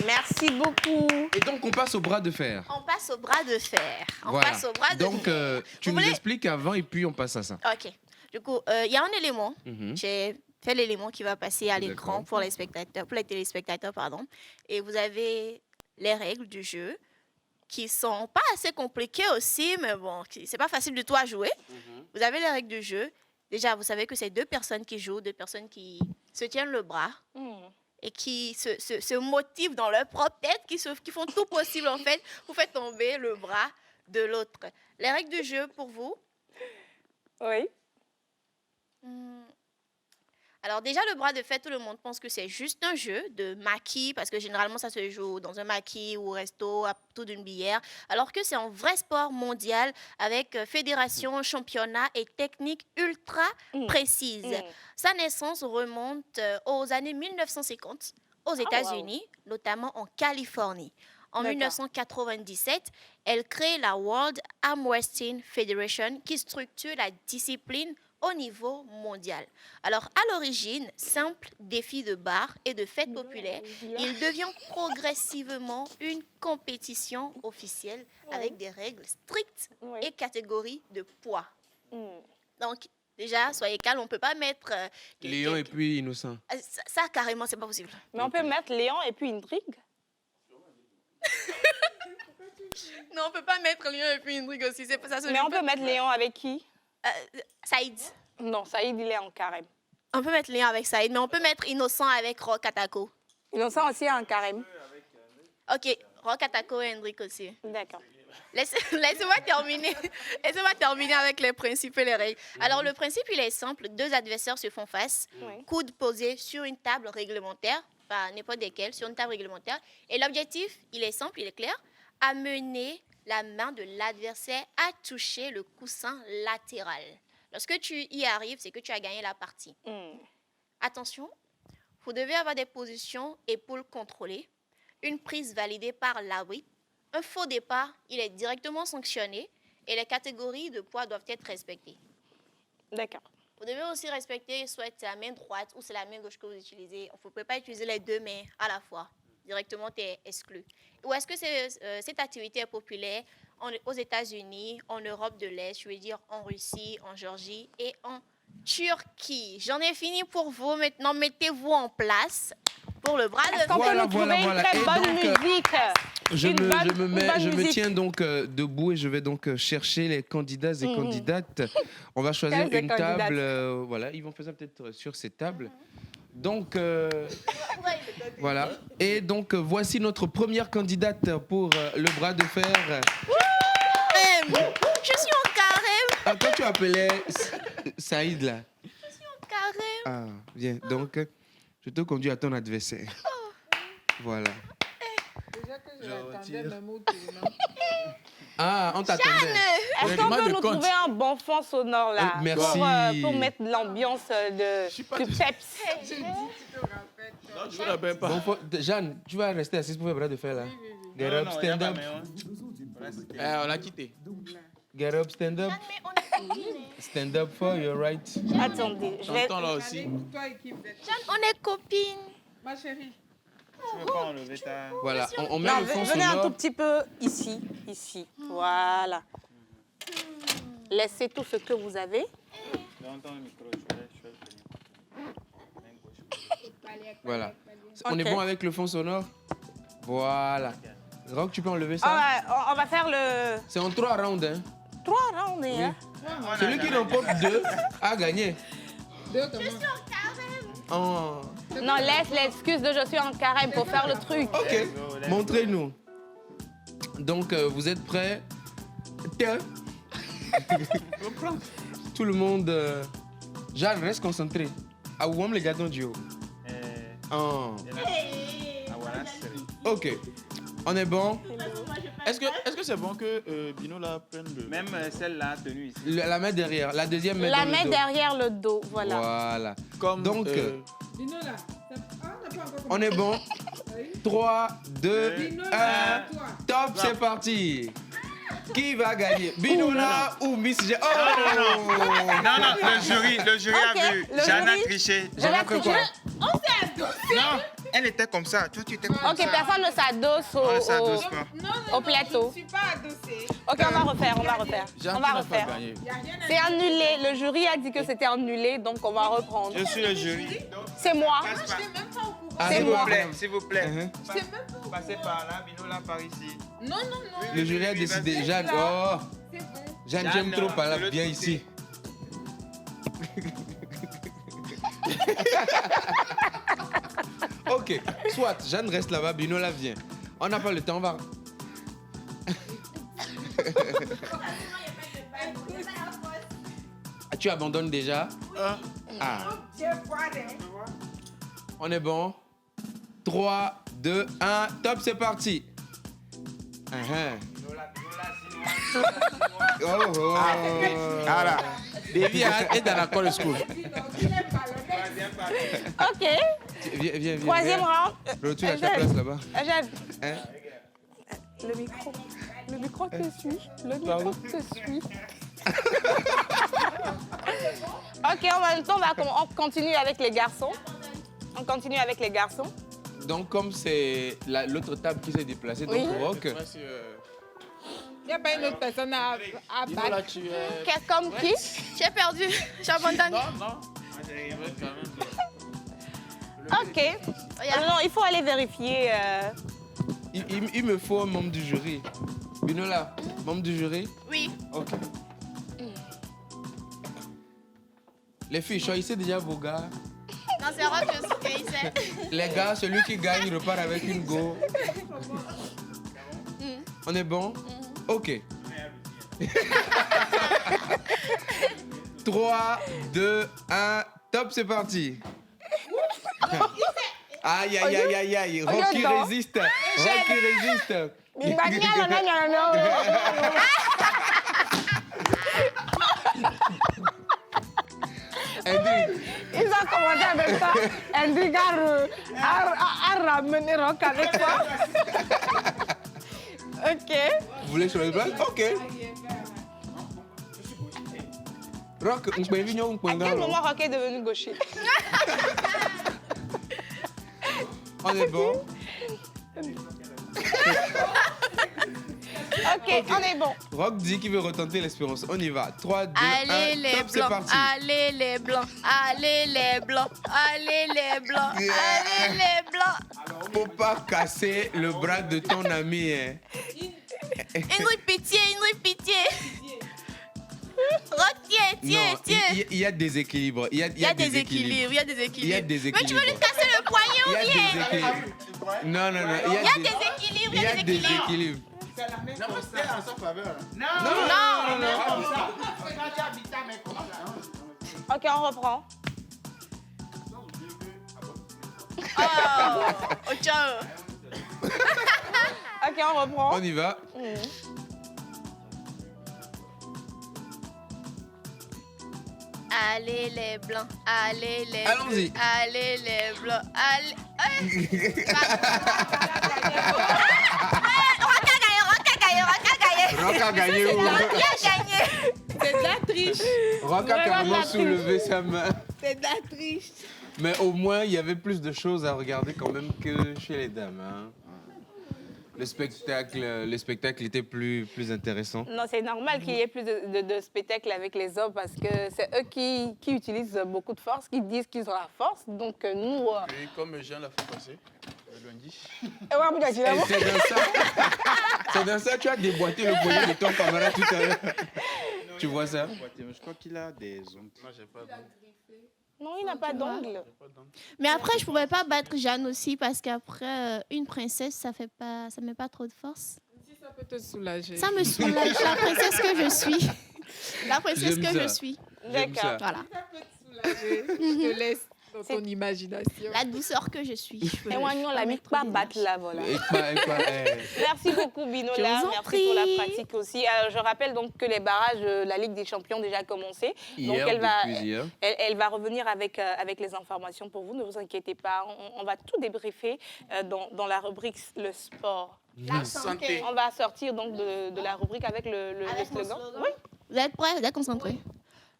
Merci beaucoup. Et donc, on passe au bras de fer. On passe au bras de fer. Voilà. Donc, tu Vous nous voulez- expliques avant et puis on passe à ça. Ok. Du coup, il y a un élément. Mhm. J'ai fait l'élément qui va passer à l'écran D'accord. pour les téléspectateurs, pardon. Et vous avez les règles du jeu qui sont pas assez compliquées aussi, mais bon, c'est pas facile du tout à jouer. Vous avez les règles du jeu. Déjà, vous savez que c'est deux personnes qui jouent, deux personnes qui se tiennent le bras et qui se motivent dans leur propre tête, qui font tout possible en fait pour faire tomber le bras de l'autre. Les règles du jeu pour vous. Oui. Alors déjà, le bras de fer, tout le monde pense que c'est juste un jeu de maquis, parce que généralement, ça se joue dans un maquis ou au resto, à tout d'une bière, alors que c'est un vrai sport mondial avec fédération, championnat et techniques ultra précises. Sa naissance remonte aux années 1950 aux États-Unis, notamment en Californie. En 1997, elle crée la World Arm Wrestling Federation qui structure la discipline au niveau mondial. Alors, à l'origine, simple défi de bar et de fête populaire, il devient progressivement une compétition officielle avec des règles strictes et catégories de poids. Donc, déjà, soyez calme, on ne peut pas mettre... Léon et puis Innocent. Ça, carrément, c'est pas possible. Mais on peut mettre Léon et puis Indrig. Non, on ne peut pas mettre Léon et puis Indrig aussi. Ça Mais on peut mettre Léon avec qui? Saïd. Non, Saïd, il est en carême. On peut mettre Léon avec Saïd, mais on peut mettre Innocent avec Rock Atako. Innocent aussi est en carême. Ok, Rock Atako et Hendrik aussi. D'accord. Laissez-moi terminer. Laissez-moi terminer avec les principes et les règles. Alors, le principe, il est simple. Deux adversaires se font face, coudes posés sur une table réglementaire, pas n'importe laquelle, sur une table réglementaire. Et l'objectif, il est simple, il est clair. Amener la main de l'adversaire à toucher le coussin latéral. Lorsque tu y arrives, c'est que tu as gagné la partie. Attention, vous devez avoir des positions épaules contrôlées, une prise validée par l'arbitre. Un faux départ, il est directement sanctionné et les catégories de poids doivent être respectées. D'accord. Vous devez aussi respecter soit c'est la main droite ou c'est la main gauche que vous utilisez. Vous ne pouvez pas utiliser les deux mains à la fois. Directement, tu es exclu. Ou est-ce que cette activité est populaire aux États-Unis, en Europe de l'Est, je veux dire en Russie, en Géorgie et en Turquie. J'en ai fini pour vous. Maintenant, mettez-vous en place pour le bras de Est-ce qu'on peut nous trouver une très Et bonne donc, musique? Je me musique. tiens donc debout et je vais donc chercher les candidats et candidates. On va choisir Quelles une candidates? table. Voilà, ils vont faire ça peut-être sur ces tables. Donc, voilà. Et donc, voici notre première candidate pour le bras de fer. carême. Je suis en carême. Ah, quand tu appelais Saïd là. Carême. Ah, bien. Donc, je te conduis à ton adversaire. Voilà. Déjà que je l'attendais, même au tournant. Ah, on t'attendait. Est-ce qu'on peut nous trouver un bon fond sonore là Merci. pour mettre l'ambiance de peps. Non, je ne rappelle pas. Bon, Jeanne, tu vas rester assise pour faire bras de fer là. Get up, stand up. On l'a quitté. Get up, stand up. Stand up for your right. Attendez, je vais... Tonton là aussi. Toi, équipe d'être. Jeanne, on est copines. Ma chérie. Tu veux pas enlever ta... Voilà, on met Non, le fond venez un tout sonore. petit peu ici. Voilà. Laissez tout ce que vous avez. Dans ton micro, je vais le tenir. Voilà. On est Ok. bon avec le fond sonore? Voilà. Rock, tu peux enlever ça? On va faire le... C'est en 3 rounds, hein? 3 rounds, hein? Celui qui remporte 2 a gagné. Deux, comment? Oh. Non, laisse l'excuse de je suis en carême pour faire le truc. Ok, montrez-nous. Donc, vous êtes prêts? Tiens. Tout le monde... Jeanne, reste concentré. Ah, où les gâteaux du haut? Oh. Ok, on est bon. Est-ce que c'est bon que Bino là prenne le... Même celle-là tenue ici. La main derrière, la deuxième main La dans le main dos. derrière le dos, voilà. Voilà. Comme, Donc, Dino là. On n'a pas encore on est bon. 3, 2, Dino 1. là, toi. Top, c'est parti. Qui va gagner? Binola ou Miss G? Oh! Non, le jury Ok, a vu. le Jeanne a jury. triché. J'avais fait triché. quoi? Non, elle était comme ça. Toi, tu étais comme Ok, ça. personne ne s'adosse On ne au s'adosse pas. Non, Au plateau. je ne suis pas adossée. Ok, on va refaire. Jeanne, On va tu n'as pas refaire. gagné. Il n'y a rien à C'est annulé. Le jury a dit que c'était annulé, donc on va reprendre. Je suis le jury. C'est moi. Passe par- Je n'étais même pas au courant. Ah, C'est c'est S'il vous moi. plaît, s'il vous plaît. Uh-huh. Je n'étais même pas au courant. Passez par là, Bino là, par ici. Non, non, non. Le jury a décidé. Jeanne, oh! C'est bon. Jeanne, Jeanne, j'aime trop par là, de l'autre viens côté. ici. Ok, soit Jeanne reste là-bas, Binola vient. On n'a pas le temps, on va. Ah, tu abandonnes déjà? Ah. On est bon? 3, 2, 1, top, c'est parti. Oh, oh. Voilà. Davy est dans la call school. Ok. Viens. Troisième round. Retourne à ta place là-bas. Jeanne, Hein? le micro. Le micro te suit. Le micro Pardon? te suit. Ok, en même temps, on continue avec les garçons. On continue avec les garçons. Donc, comme c'est l'autre table qui s'est déplacée, donc Oui. Rock, Il n'y a pas une autre personne à Bino là, battre. tu es... Qu'est-ce comme qui? J'ai perdu. J'abandonne. Non. Ok. Non, il faut aller vérifier. il me faut un membre du jury. Binola, membre du jury? Oui. Ok. Les filles, choisissez déjà vos gars. Non, c'est vrai que je sais. Les gars, celui qui gagne repart avec une go. On est bon? Ok. 3, 2, 1, top, c'est parti. Aïe, aïe, aïe, aïe, aïe. Rocky Attends. résiste. Rocky résiste. Andy, Ils ont commencé avec ça. Andy a ramené Rock avec toi. Ok. vous voulez choisir le plan? Ok. Rock, on peut venir, on peut À quel moment Rock est devenu gaucher? On est bon. Ok, on est bon. Rock dit qu'il veut retenter l'espérance. On y va. 3, 2, Allez 1, les top, c'est blancs, parti. allez les blancs, allez les blancs, allez les blancs, allez les blancs. Faut pas casser le bras de ton ami. Hein. Une pitié, une pitié. Rock, tiens. Il y a des équilibres. Il y a Il y a des équilibres, il y a des équilibres. Il y a des Mais tu veux lui équilibres. casser le poignet Il y ou a bien? des équilibres. Non. Il y a des équilibres, Il y a des équilibres. C'est la main Non, comme mais c'était ça. en sa faveur. Non, non, non, non. comme ça. Quand tu habites ta main comme ça. Ok, on reprend. Oh, ciao. Ok, on reprend. On y va. Allez les blancs, allez les Allons-y. bleus, allez les blancs, allez. Rock a gagné. C'est de la triche. Rock a Vraiment de carrément la soulevé sa main. C'est de la triche. Mais au moins, il y avait plus de choses à regarder quand même que chez les dames. Hein. Le spectacle était plus intéressant. Non, c'est normal qu'il y ait plus de spectacles avec les hommes parce que c'est eux qui utilisent beaucoup de force, qui disent qu'ils ont la force. Donc nous... Et comme Jean l'a fait passer, le lundi. C'est dans ça que tu as déboîté le poignet de ton camarade tout à l'heure. Tu vois ça? Je crois qu'il a des ongles. Moi, j'ai pas d'ongles. Non, il n'a pas d'ongle. Mais après, je pouvais pas battre Jeanne aussi parce qu'après, une princesse, ça met pas trop de force. Si ça peut te soulager. Ça me soulage, la princesse que je suis. La princesse J'aime que ça. je suis. J'aime ça. Voilà. Ça peut te soulager. Je te laisse dans ton imagination. La douceur que je suis. Et moi, on l'a mis pas battre là, voilà. Merci beaucoup, Binola. Je vous en Merci prie. pour la pratique aussi. Alors, je rappelle donc que les barrages, la Ligue des Champions ont déjà commencé. Donc, Hier, depuis hier. elle va revenir avec les informations pour vous. Ne vous inquiétez pas. On va tout débriefer dans la rubrique Le sport. La santé. On va sortir donc de la rubrique avec le slogan. Oui. Vous êtes prêts? Vous êtes concentrés?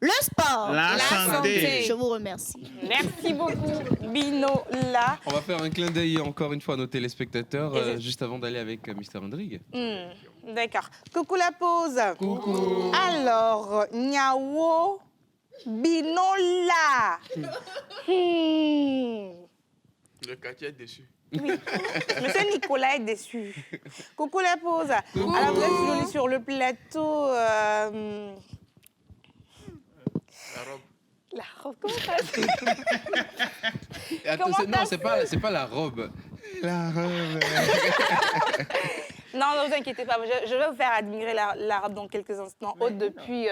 Le sport. La santé. Je vous remercie. Merci beaucoup, Binola. On va faire un clin d'œil encore une fois à nos téléspectateurs juste avant d'aller avec Mr. Hendrig. D'accord. Coucou la pause. Coucou. Alors, Niawo Binola. Le quartier est déçu. Oui. Monsieur Nicolas est déçu. Coucou la pause. Alors, vous êtes jolie sur le plateau. La robe. La robe, comment ça se Attends, Comment non, t'as c'est pas la robe. La robe. Non, ne vous inquiétez pas, je vais vous faire admirer la robe dans quelques instants. Haute depuis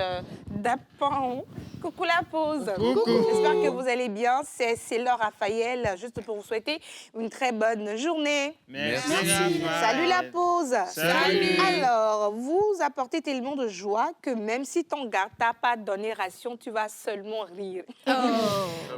Dapan. Coucou la pause. Coucou. J'espère que vous allez bien. C'est Laure Raphaël, juste pour vous souhaiter une très bonne journée. Merci. Salut la pause. Salut. Alors, vous apportez tellement de joie que même si ton gars t'a pas donné ration, tu vas seulement rire.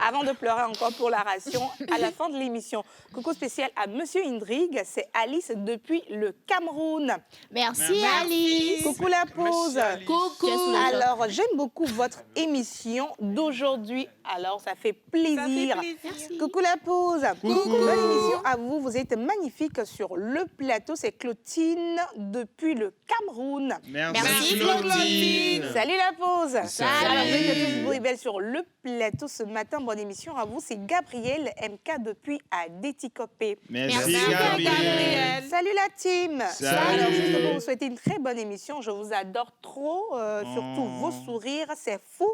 Avant de pleurer encore pour la ration à la fin de l'émission. Coucou spécial à Monsieur Indrig, c'est Alice depuis le Cameroun. Merci, Alice. Coucou la pause. Coucou. Alors, j'aime beaucoup votre émission d'aujourd'hui. Alors, ça fait plaisir. Merci. Coucou la pause. Coucou. Bonne émission à vous. Vous êtes magnifique sur le plateau. C'est Clotilde depuis le Cameroun. Merci, Claudine. Salut la pause. Salut. Alors, vous êtes tous beaux et belles sur le plateau ce matin. Bonne émission à vous. C'est Gabriel MK depuis Adéticopé. Merci, Gabriel. Salut la team. Salut. Alors, juste pour vous souhaiter une très bonne émission. Je vous adore trop. Surtout vos sourires. C'est fou.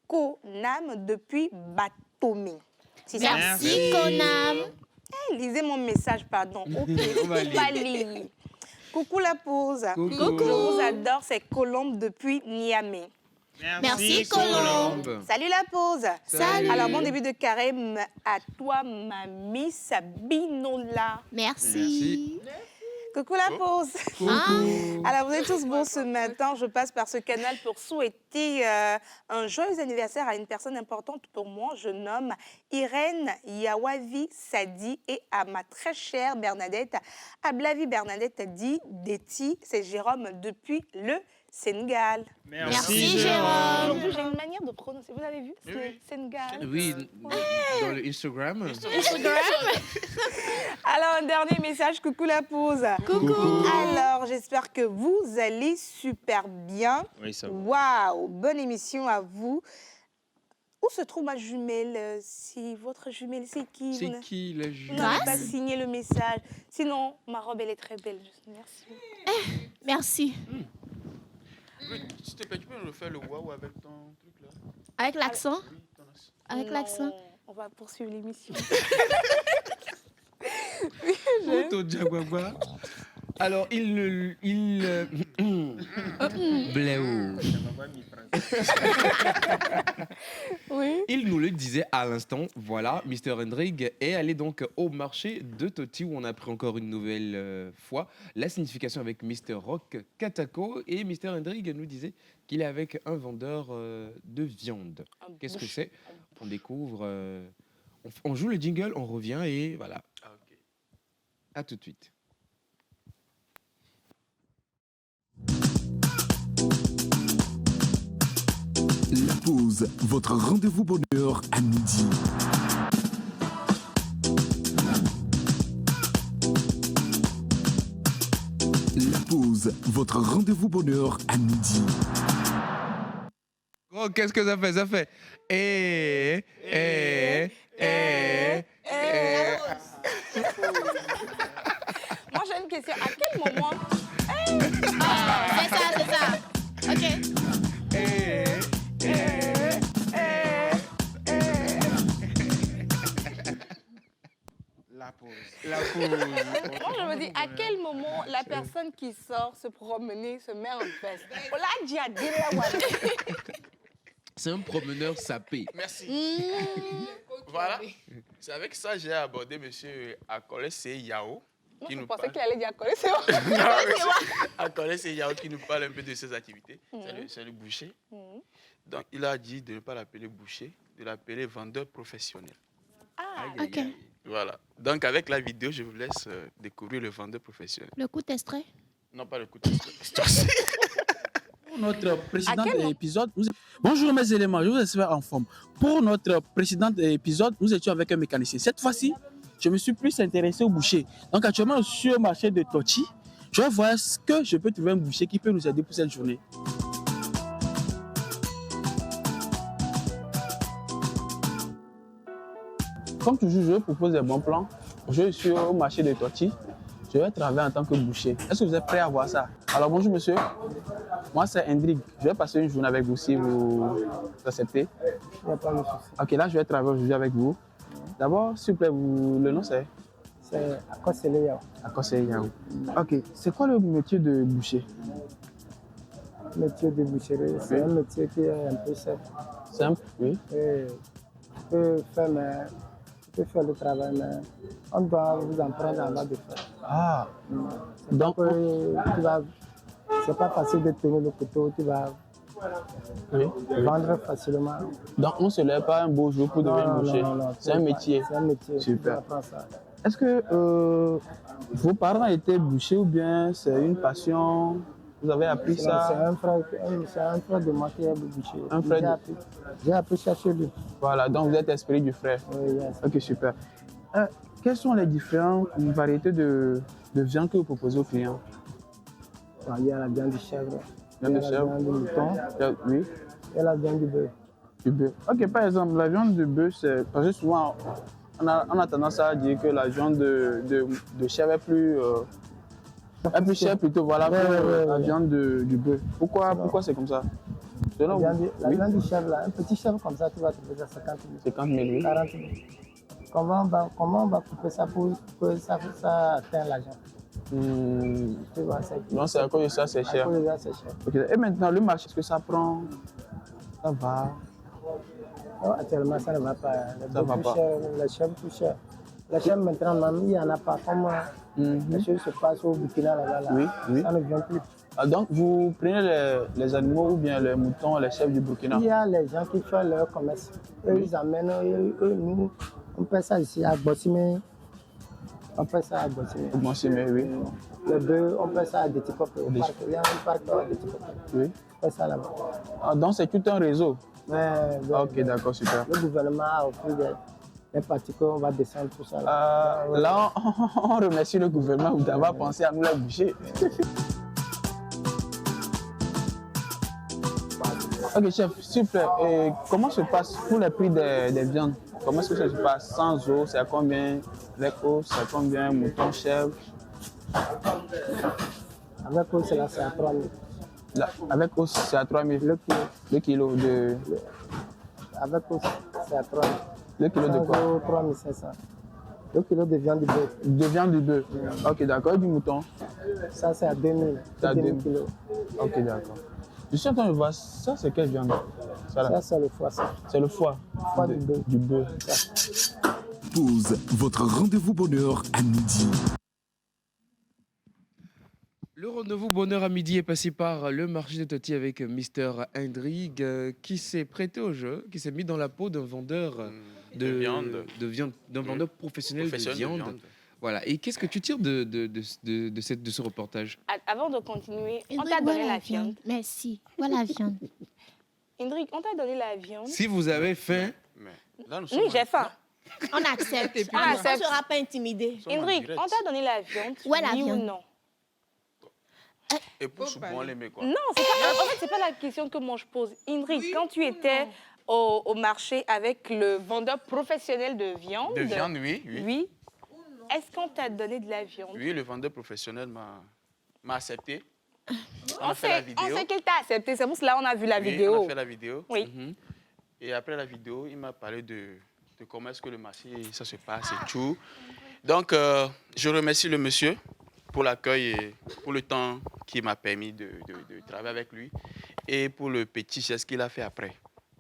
Konam depuis Batomé. Si ça- Merci, Konam. Eh, lisez mon message, pardon. Ok, On va lire. pas lire. Coucou la pause. Coucou. Je vous adore. C'est Colombe depuis Niamey. Merci, Colombe. Salut la pause. Salut. Alors, bon début de carême à toi, ma miss Binola. Merci. Coucou la pause. Ah. Alors, vous êtes tous beaux ce matin. Je passe par ce canal pour souhaiter un joyeux anniversaire à une personne importante pour moi. Je nomme Irène Yawavi Sadi et à ma très chère Bernadette. Ablavi Bernadette dit Deti, c'est Jérôme depuis le Sénégal. Merci, Jérôme. Aujourd'hui, j'ai une manière de prononcer. Vous avez vu? C'est Sénégal. Oui, dans le Instagram. Alors, un dernier message. Coucou la pause. Coucou. Alors, j'espère que vous allez super bien. Oui, ça va. Waouh, bonne émission à vous. Où se trouve ma jumelle? Si votre jumelle, c'est qui? C'est qui la Vous juge n'avez pas signé le message. Sinon, ma robe, elle est très belle. Merci. Merci. S'il te plaît, tu peux nous refaire le waouh avec ton truc là? Avec l'accent? Oui, ton accent. Avec Non, l'accent? On va poursuivre l'émission. Ton diagwagwa. Alors, Bléo. Oui. Il nous le disait à l'instant, voilà, Mr. Hendrig est allé donc au marché de Toti où on a appris encore une nouvelle fois la signification avec Mr. Rock Katako. Et Mr. Hendrig nous disait qu'il est avec un vendeur de viande. Qu'est-ce que c'est? On découvre, on joue le jingle, on revient et voilà. À tout de suite. La pause, votre rendez-vous bonheur à midi. La pause, votre rendez-vous bonheur à midi. Oh, qu'est-ce que ça fait? Ça fait. Moi, j'ai une question. À quel moment... C'est ça. Ok. La pause. Moi, je me dis, à quel moment la personne qui sort se promener se met en veste? On l'a dit à dire là, voilà. C'est un promeneur sapé. Merci. Voilà. C'est avec ça que j'ai abordé M. Akole Yao. Moi, qui je nous pensais parle. qu'il allait dire à Corée, c'est bon. Akole Yao qui nous parle un peu de ses activités. C'est le boucher. Donc, il a dit de ne pas l'appeler boucher, de l'appeler vendeur professionnel. Ah, Ok. Voilà. Donc, avec la vidéo, je vous laisse découvrir le vendeur professionnel. Le coup d'extrait. Non, pas le coup de Pour notre précédent À quel moment? épisode, bonjour mes éléments, je vous espère en forme. Pour notre précédent épisode, nous étions avec un mécanicien. Cette fois-ci, je me suis plus intéressé au boucher. Donc actuellement, je suis au marché de Toti. Je vais voir ce que je peux trouver un boucher qui peut nous aider pour cette journée. Comme toujours, je propose des bons plans. Je suis au marché de Toti. Je vais travailler en tant que boucher. Est-ce que vous êtes prêts à voir ça? Alors bonjour monsieur, moi c'est Hendrik. Je vais passer une journée avec vous si vous acceptez. Ok, là je vais travailler aujourd'hui avec vous. D'abord, s'il vous plaît, le nom c'est? C'est Akosele Yao. Akosele Yao. Ok, c'est quoi le métier de boucher? Le métier de boucherie, c'est un métier qui est un peu simple. Simple, oui. Et tu peux faire le travail, mais on doit vous en prendre avant de faire. Ah, donc c'est pas facile de tenir le couteau, tu vas vendre facilement. Donc on ne se lève pas un beau jour pour devenir boucher. C'est un métier. C'est un métier. Super. Est-ce que vos parents étaient bouchers ou bien c'est une passion? Vous avez appris ça? C'est un frère de moi qui est boucher. Un frère J'ai appris ça chez lui. Voilà, donc vous êtes esprit du frère. Oui, yes. Ok, super. Quelles sont les différentes variétés de viande que vous proposez aux clients? Il y a la viande de chèvre, La viande de chèvre, la viande de mouton, oui. et la viande du bœuf. Du bœuf. Ok, par exemple, la viande de bœuf, c'est parce que souvent on a tendance à dire que la viande de chèvre est plus chère plutôt, voilà, que la viande du bœuf. Pourquoi c'est comme ça? La viande du chèvre, là, un petit chèvre comme ça, tu vas trouver ça 50 000. 50 000, oui. 40 000. Comment on va couper ça pour que ça atteigne l'argent? Tu vois, non, c'est à cause de ça, c'est cher. À cause de ça, c'est cher. Okay. Et maintenant, le marché, est-ce que ça prend? Ça va? Non, actuellement, ça ne va pas. Ça va pas. Les chèvres plus cher. Les chèvres, maintenant, même, il n'y en a pas. Comme les choses se passent au Burkina, là-bas. Oui, oui. Ça ne vient plus. Ah, donc, vous prenez les animaux ou bien les moutons, les chèvres du Burkina? Il y a les gens qui font leur commerce. Eux, ils amènent, nous, on fait ça ici à Bossimé. On fait ça à Bossimé. Bossimé, oui. Les bœufs, on fait ça à Détikop. Il y a un parc à Détikop. Oui. On fait ça là-bas. Ah, donc, c'est tout un réseau? Ok, d'accord, super. Le gouvernement a offert des parties qu'on va descendre tout ça. Là, on remercie le gouvernement d'avoir pensé à nous les boucher. Ok, chef, super. Et comment se passe pour les prix des viandes? Comment est-ce que ça se passe? Sans eau, c'est à combien? Avec eau, c'est à combien? Mouton, chèvre? Avec eau, c'est à 3 000. Avec eau, c'est à 3 000. Le kilo de... Avec eau, c'est à 3 000. Le kilo de quoi? 3 500. 2 kilos de viande de bœuf. De viande de bœuf. Ok, d'accord. Et du mouton? Ça, c'est à 2000. C'est à 2000 2000. kilos. Ok, d'accord. Je suis en train de voir, ça c'est quelle viande? Ça, c'est le foie, ça. C'est le foie. Foie du bœuf. Du bœuf. Pause, votre rendez-vous bonheur à midi. Le rendez-vous bonheur à midi est passé par le marché de Toti avec Mister Hendrig qui s'est prêté au jeu, qui s'est mis dans la peau d'un vendeur de viande. d'un vendeur professionnel de viande. Voilà. Et qu'est-ce que tu tires de ce reportage? Avant de continuer, on Hendrik, t'a donné voilà la viande. Merci. Voilà la viande. Hendrik, on t'a donné la viande. Si vous avez faim, Oui, j'ai faim. On accepte. On accepte. On ne sera pas intimidé. Hendrik, on t'a donné la viande. Ouais, la oui viande. ou non? Et pour souvent l'aimer quoi. Non, c'est pas, en fait, c'est pas la question que moi je pose. Hendrik, quand tu étais au marché avec le vendeur professionnel de viande. De viande, oui. Oui. Est-ce qu'on t'a donné de la viande? Oui, le vendeur professionnel m'a accepté. On fait la sait vidéo. qu'il t'a accepté. C'est pour cela qu'on a vu la Oui, vidéo. on a fait la vidéo. Oui. Et après la vidéo, il m'a parlé de comment est-ce que le marché, ça se passe et tout. Donc, je remercie le monsieur pour l'accueil et pour le temps qu'il m'a permis de travailler avec lui et pour le petit geste qu'il a fait après.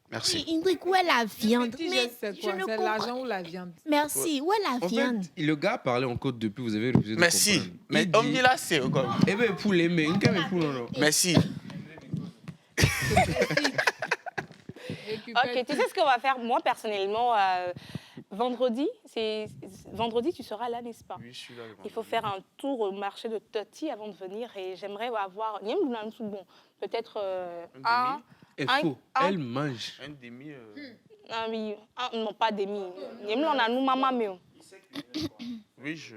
Merci. Oui, Hendrik, où est la viande? Petit Mais geste, c'est je quoi? ne C'est comprends- l'argent ou la viande? Merci. Où est la en viande? fait, le gars parlait en code depuis, vous avez refusé de Merci. comprendre. Mais Il on me dit là, c'est quoi? Eh bien, pour l'aimer, une came pour non. Merci. Ok, tu sais ce qu'on va faire? Moi, personnellement, vendredi, tu seras là, n'est-ce pas? Oui, je suis là. Il faut faire un tour au marché de Toti avant de venir et j'aimerais avoir, bon, peut-être un... Elle un- faut, un- elle mange. Un demi. Ah oui, non pas demi. On a nous maman mais Oui, je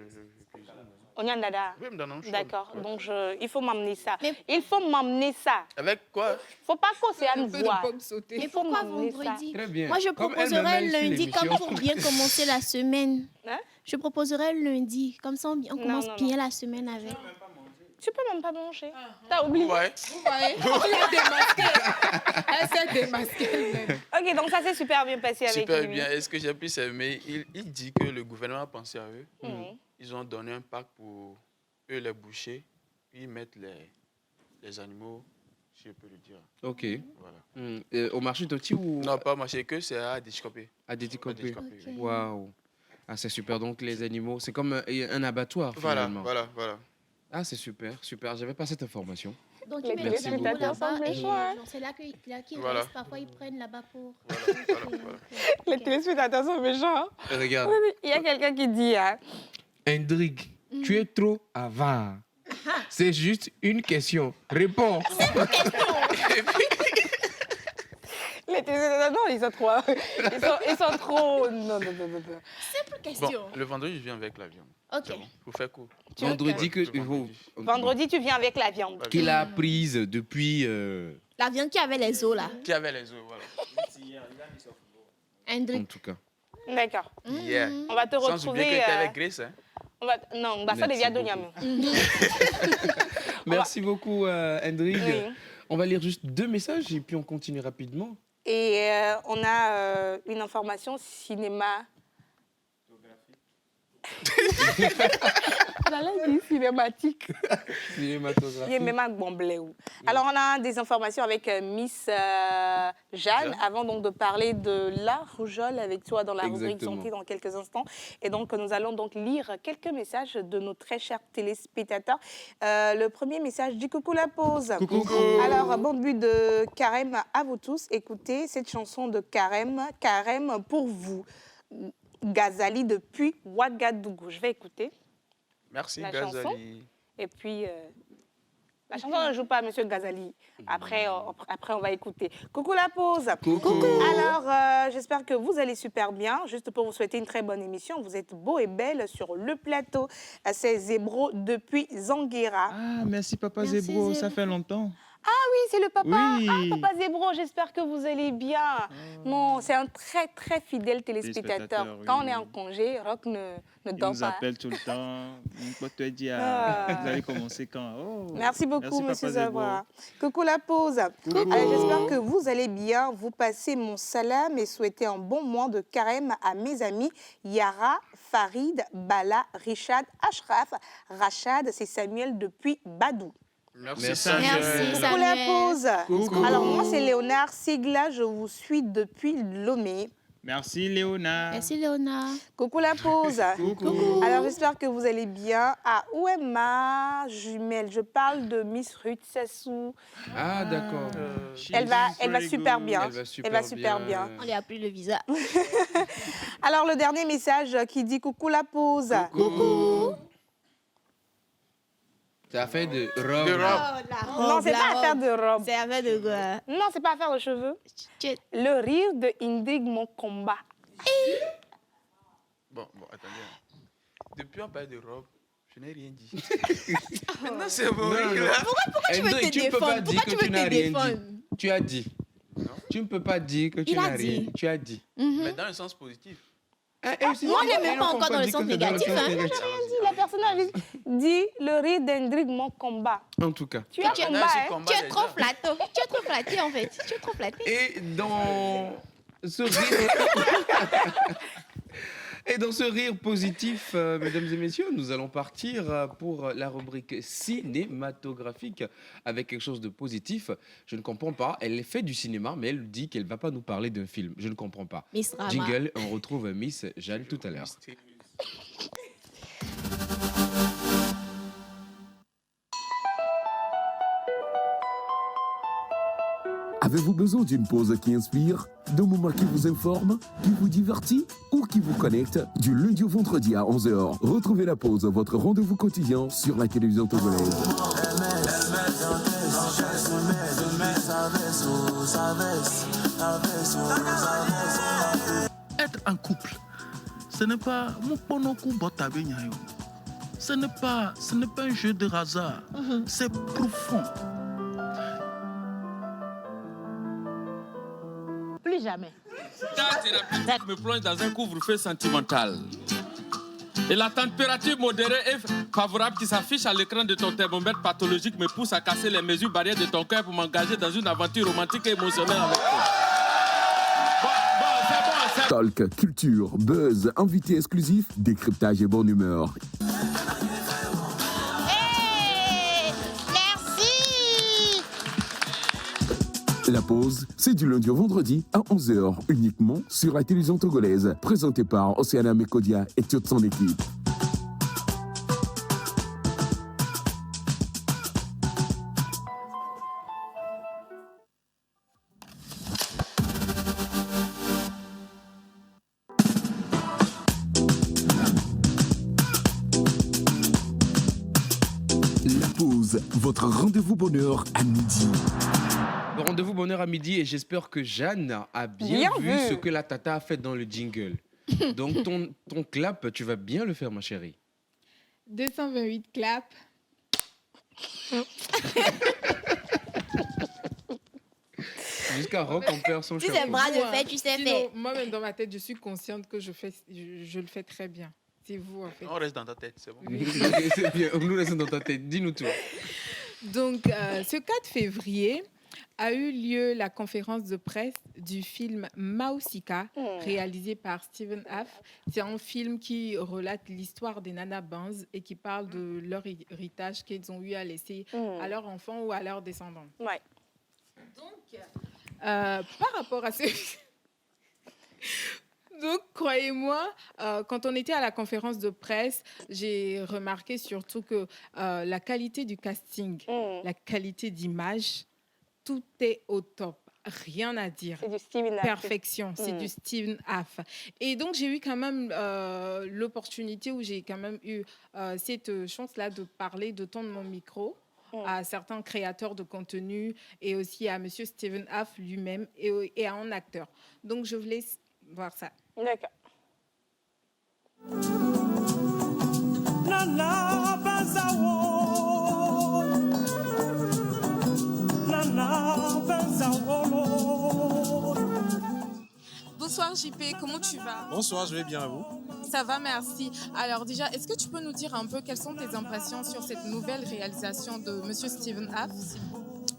on y en a là. Oui, me donne un choix. D'accord. Donc il faut m'amener ça. Il faut m'amener ça. Avec quoi? Faut pas qu'on s'y Un peu de voir. pommes sautées. Mais pourquoi vendredi? Très bien. Moi, je Comme proposerais elle-même, elle suit lundi comme l'émission. pour bien commencer la semaine. Hein? Je proposerais lundi. Comme ça, on commence non, bien la semaine avec. Tu peux même pas manger. T'as oublié. Ouais. Vous voyez, on l'a démasqué. Elle s'est démasquée elle-même. Ok, donc ça s'est super bien passé avec Super lui. bien. Est-ce que j'ai pu s'aimer? Il dit que le gouvernement a pensé à eux. Mhm. Ils ont donné un pack pour eux, les bouchers. Ils mettent les animaux, si je peux le dire. Ok. Voilà. Au marché de Toti ou Non, pas marché que, c'est à Déchicopé. à Déticopé? Déticopé, oui. Waouh. Ah, c'est super. Donc, les animaux, c'est comme un abattoir, Voilà, finalement. voilà. Ah, c'est super, super. J'avais pas cette information. Donc, Les ils mettent Merci les animaux beaucoup. là-bas et méchants, hein. c'est là qu'ils Voilà. restent. Parfois, ils prennent là-bas pour... Les téléspectateurs sont méchants. Regarde. Il y a quelqu'un qui dit, hein, Hendrik, tu es trop avare. C'est juste une question. Réponds. les téléspectateurs, non, ils sont trop, ils sont trop, non. Simple question. Bon, le vendredi, je viens avec la viande. Ok. C'est bon. Pour faire court. Vendredi, Vendredi, tu viens avec la viande. qu'il a prise depuis. La viande qui avait les os là. Qui avait les œufs, voilà. En Hendrik. tout cas. D'accord. Yeah. On va te Sans retrouver. oublier que tu avec Grace, hein. Non, on va faire des Merci viandes de beaucoup. Merci beaucoup, Hendrik. Oui. On va lire juste 2 messages et puis on continue rapidement. Et on a une information cinéma. J'allais dire cinématique. Cinématographique. Alors, on a des informations avec Miss Jeanne, avant donc de parler de la rougeole avec toi dans la rubrique Exactement. santé dans quelques instants. Et donc, nous allons donc lire quelques messages de nos très chers téléspectateurs. Le premier message dit coucou la pause. Coucou. Alors, bon but de Carême à vous tous. Écoutez cette chanson de Carême, Carême pour vous. Gazali depuis Ouagadougou. Je vais écouter. Merci, La Gazali. chanson. Et puis, la chanson ne joue pas, Monsieur Gazali. Après, on va écouter. Coucou la pause. Coucou. Alors, j'espère que vous allez super bien. Juste pour vous souhaiter une très bonne émission. Vous êtes beaux et belles sur le plateau. C'est Zébro depuis Zanguera. Ah, merci Papa Merci, Zébro, ça Zébro. fait longtemps. Ah oui, c'est le papa. Oui. Ah, papa Zébro, j'espère que vous allez bien. Non, c'est un très, très fidèle téléspectateur. Téléspectateur, oui. Quand on est en congé, Rock ne Il dort nous pas. appelle tout le temps. Pourquoi tu as dit Ah. vous allez commencer quand? Oh. Merci beaucoup, Merci, monsieur Papa Zebo. Zabra. Coucou la pause. Alors, j'espère que vous allez bien. Vous passez mon salam et souhaitez un bon mois de carême à mes amis Yara, Farid, Bala, Richard, Ashraf, Rachad. C'est Samuel depuis Badou. Merci, Samuel. Coucou la pause. Coucou. Alors, moi, c'est Léonard Sigla. Je vous suis depuis Lomé. Merci, Léona. Merci, Léona. Coucou la pause. Coucou. Alors, j'espère que vous allez bien. Ah, où est ma jumelle? Je parle de Miss Ruth Sassou. Ah, d'accord. Elle va super bien. Elle va super bien. On lui a pris le visa. Alors, le dernier message qui dit coucou la pause. Coucou. C'est affaire de robe. Non, c'est pas affaire de robe. C'est affaire de quoi? Non, c'est pas affaire de cheveux. Le rire de Indig mon combat. Bon, attendez. Depuis on parle de robe, je n'ai rien dit. Maintenant, c'est bon. Pourquoi tu veux te Tu ne peux pas défendre? dire Pourquoi tu que veux tu n'as te rien défendre? dit. Tu as dit. Tu ne peux pas dire que tu Il a n'as rien. dit. Tu as dit. Mais dans le sens positif. Ah, Moi, je ne mets pas encore dans le sens négatif. Hein. La personne a dit le rire d'Hendrik mon combat. En tout cas. Tu as combat, hein? Tu es trop flatté. Tu es trop flatté, en fait. Tu es trop flatté. Et dans ce rire... Et dans ce rire positif, mesdames et messieurs, nous allons partir pour la rubrique cinématographique avec quelque chose de positif. Je ne comprends pas. Elle fait du cinéma, mais elle dit qu'elle ne va pas nous parler d'un film. Je ne comprends pas. Miss Rama. Jingle, on retrouve Miss Jeanne tout à l'heure. Avez-vous besoin d'une pause qui inspire, d'un moment qui vous informe, qui vous divertit ou qui vous connecte? Du lundi au vendredi à 11h, retrouvez la pause, votre rendez-vous quotidien sur la télévision togolaise. Être en couple, ce n'est pas ce n'est pas un jeu de hasard, c'est profond. Plus jamais. Ta thérapie me plonge dans un couvre-feu sentimental. Et la température modérée et favorable qui s'affiche à l'écran de ton thermomètre pathologique me pousse à casser les mesures barrières de ton cœur pour m'engager dans une aventure romantique et émotionnelle avec toi. C'est bon. Talk, culture, buzz, invité exclusif, décryptage et bonne humeur. La pause, c'est du lundi au vendredi à 11h, uniquement sur la télévision togolaise, présentée par Océana Mekodia et toute son équipe. La pause, votre rendez-vous bonheur à midi. Rendez-vous bonheur à midi et j'espère que Jeanne a bien vu ce que la tata a fait dans le jingle. Donc ton clap, tu vas bien le faire ma chérie. 228 claps. Jusqu'à Rock, on perd son Tu chapeau. sais, bras de fait, tu sais faire. Moi-même, dans ma tête, je suis consciente que je le fais très bien. C'est vous, en fait. On reste dans ta tête, c'est bon. C'est bien, on nous laisse dans ta tête. Dis-nous tout. Donc, ce 4 février a eu lieu la conférence de presse du film Mausika, réalisé par Stephen Aff. C'est un film qui relate l'histoire des Nana Banz et qui parle de leur héritage qu'ils ont eu à laisser à leurs enfants ou à leurs descendants. Ouais. Donc, par rapport à ce... Donc, croyez-moi, quand on était à la conférence de presse, j'ai remarqué surtout que la qualité du casting, la qualité d'image, tout est au top. Rien à dire. C'est du Steven Aff. Perfection, c'est du Steven Aff. Et donc, j'ai eu quand même l'opportunité où j'ai quand même eu cette chance-là de parler, de tendre mon micro à certains créateurs de contenu et aussi à monsieur Steven Aff lui-même et à un acteur. Donc, je vous laisse voir ça. D'accord. Nana Bazawo, Bonsoir JP, comment tu vas? Bonsoir, je vais bien à vous. Ça va, merci. Alors déjà, est-ce que tu peux nous dire un peu quelles sont tes impressions sur cette nouvelle réalisation de Monsieur Steven Haff?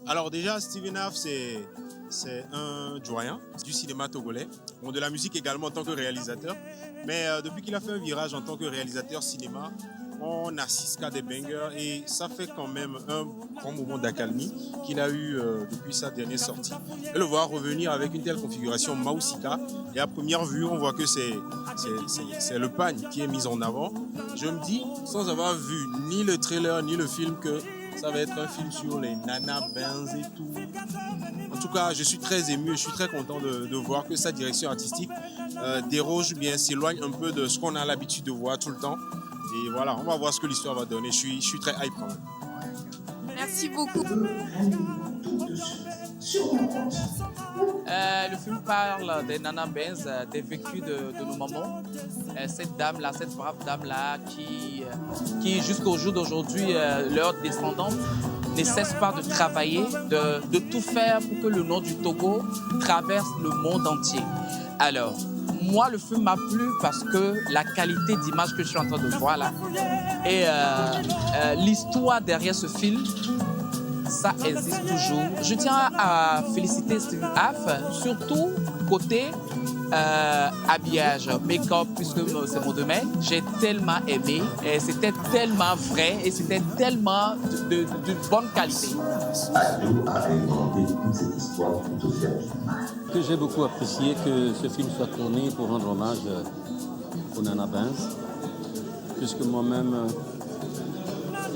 Alors déjà, Steven Haff, c'est un doyen du cinéma togolais, bon, de la musique également en tant que réalisateur. Mais depuis qu'il a fait un virage en tant que réalisateur cinéma, on assiste qu'à des bangers et ça fait quand même un grand moment d'accalmie qu'il a eu depuis sa dernière sortie. Et le voir revenir avec une telle configuration Mausika, et à première vue, on voit que c'est le pagne qui est mis en avant. Je me dis, sans avoir vu ni le trailer ni le film, que ça va être un film sur les Nana Benz et tout. En tout cas, je suis très ému, je suis très content de voir que sa direction artistique déroge bien, s'éloigne un peu de ce qu'on a l'habitude de voir tout le temps. Et voilà, on va voir ce que l'histoire va donner. Je suis très hype quand même. Merci beaucoup. Le film parle des Nana Benz, des vécus de nos mamans. Cette dame-là, cette brave dame-là qui jusqu'au jour d'aujourd'hui, leurs descendants ne cessent pas de travailler, de tout faire pour que le nom du Togo traverse le monde entier. Alors, moi, le film m'a plu parce que la qualité d'image que je suis en train de voir là et l'histoire derrière ce film, ça existe toujours. Je tiens à féliciter Steven Haff, surtout côté habillage, make-up, puisque c'est mon domaine. J'ai tellement aimé, et c'était tellement vrai et c'était tellement de bonne qualité. Adou a inventé toute cette histoire pour te faire du mal. Que j'ai beaucoup apprécié que ce film soit tourné pour rendre hommage aux Nana Benz, puisque moi-même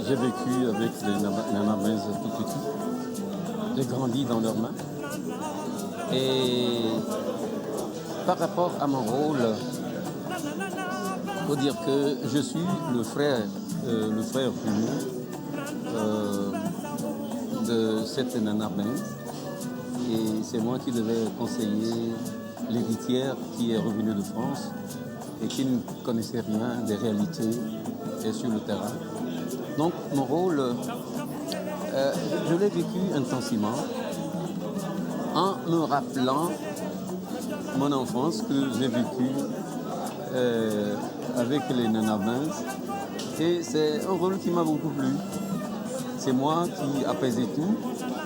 j'ai vécu avec les Nana Benz tout petit. J'ai grandi dans leurs mains. Et par rapport à mon rôle, il faut dire que je suis le frère jumeau de cette Nana Benz. Et c'est moi qui devais conseiller l'héritière qui est revenue de France et qui ne connaissait rien des réalités et sur le terrain. Donc mon rôle, je l'ai vécu intensément en me rappelant mon enfance que j'ai vécue avec les Nana Benz. Et c'est un rôle qui m'a beaucoup plu. C'est moi qui apaisais tout.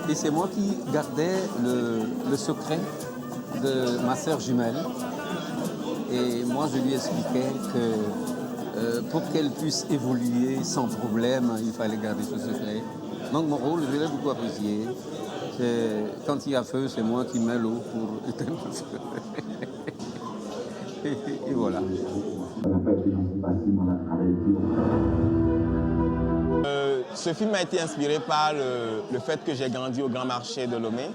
Et c'est moi qui gardais le secret de ma sœur jumelle. Et moi, je lui expliquais que pour qu'elle puisse évoluer sans problème, il fallait garder ce secret. Donc mon rôle, je l'ai beaucoup apprécié. Quand il y a feu, c'est moi qui mets l'eau pour éteindre le feu. Et voilà. Ce film a été inspiré par le fait que j'ai grandi au Grand Marché de Lomé.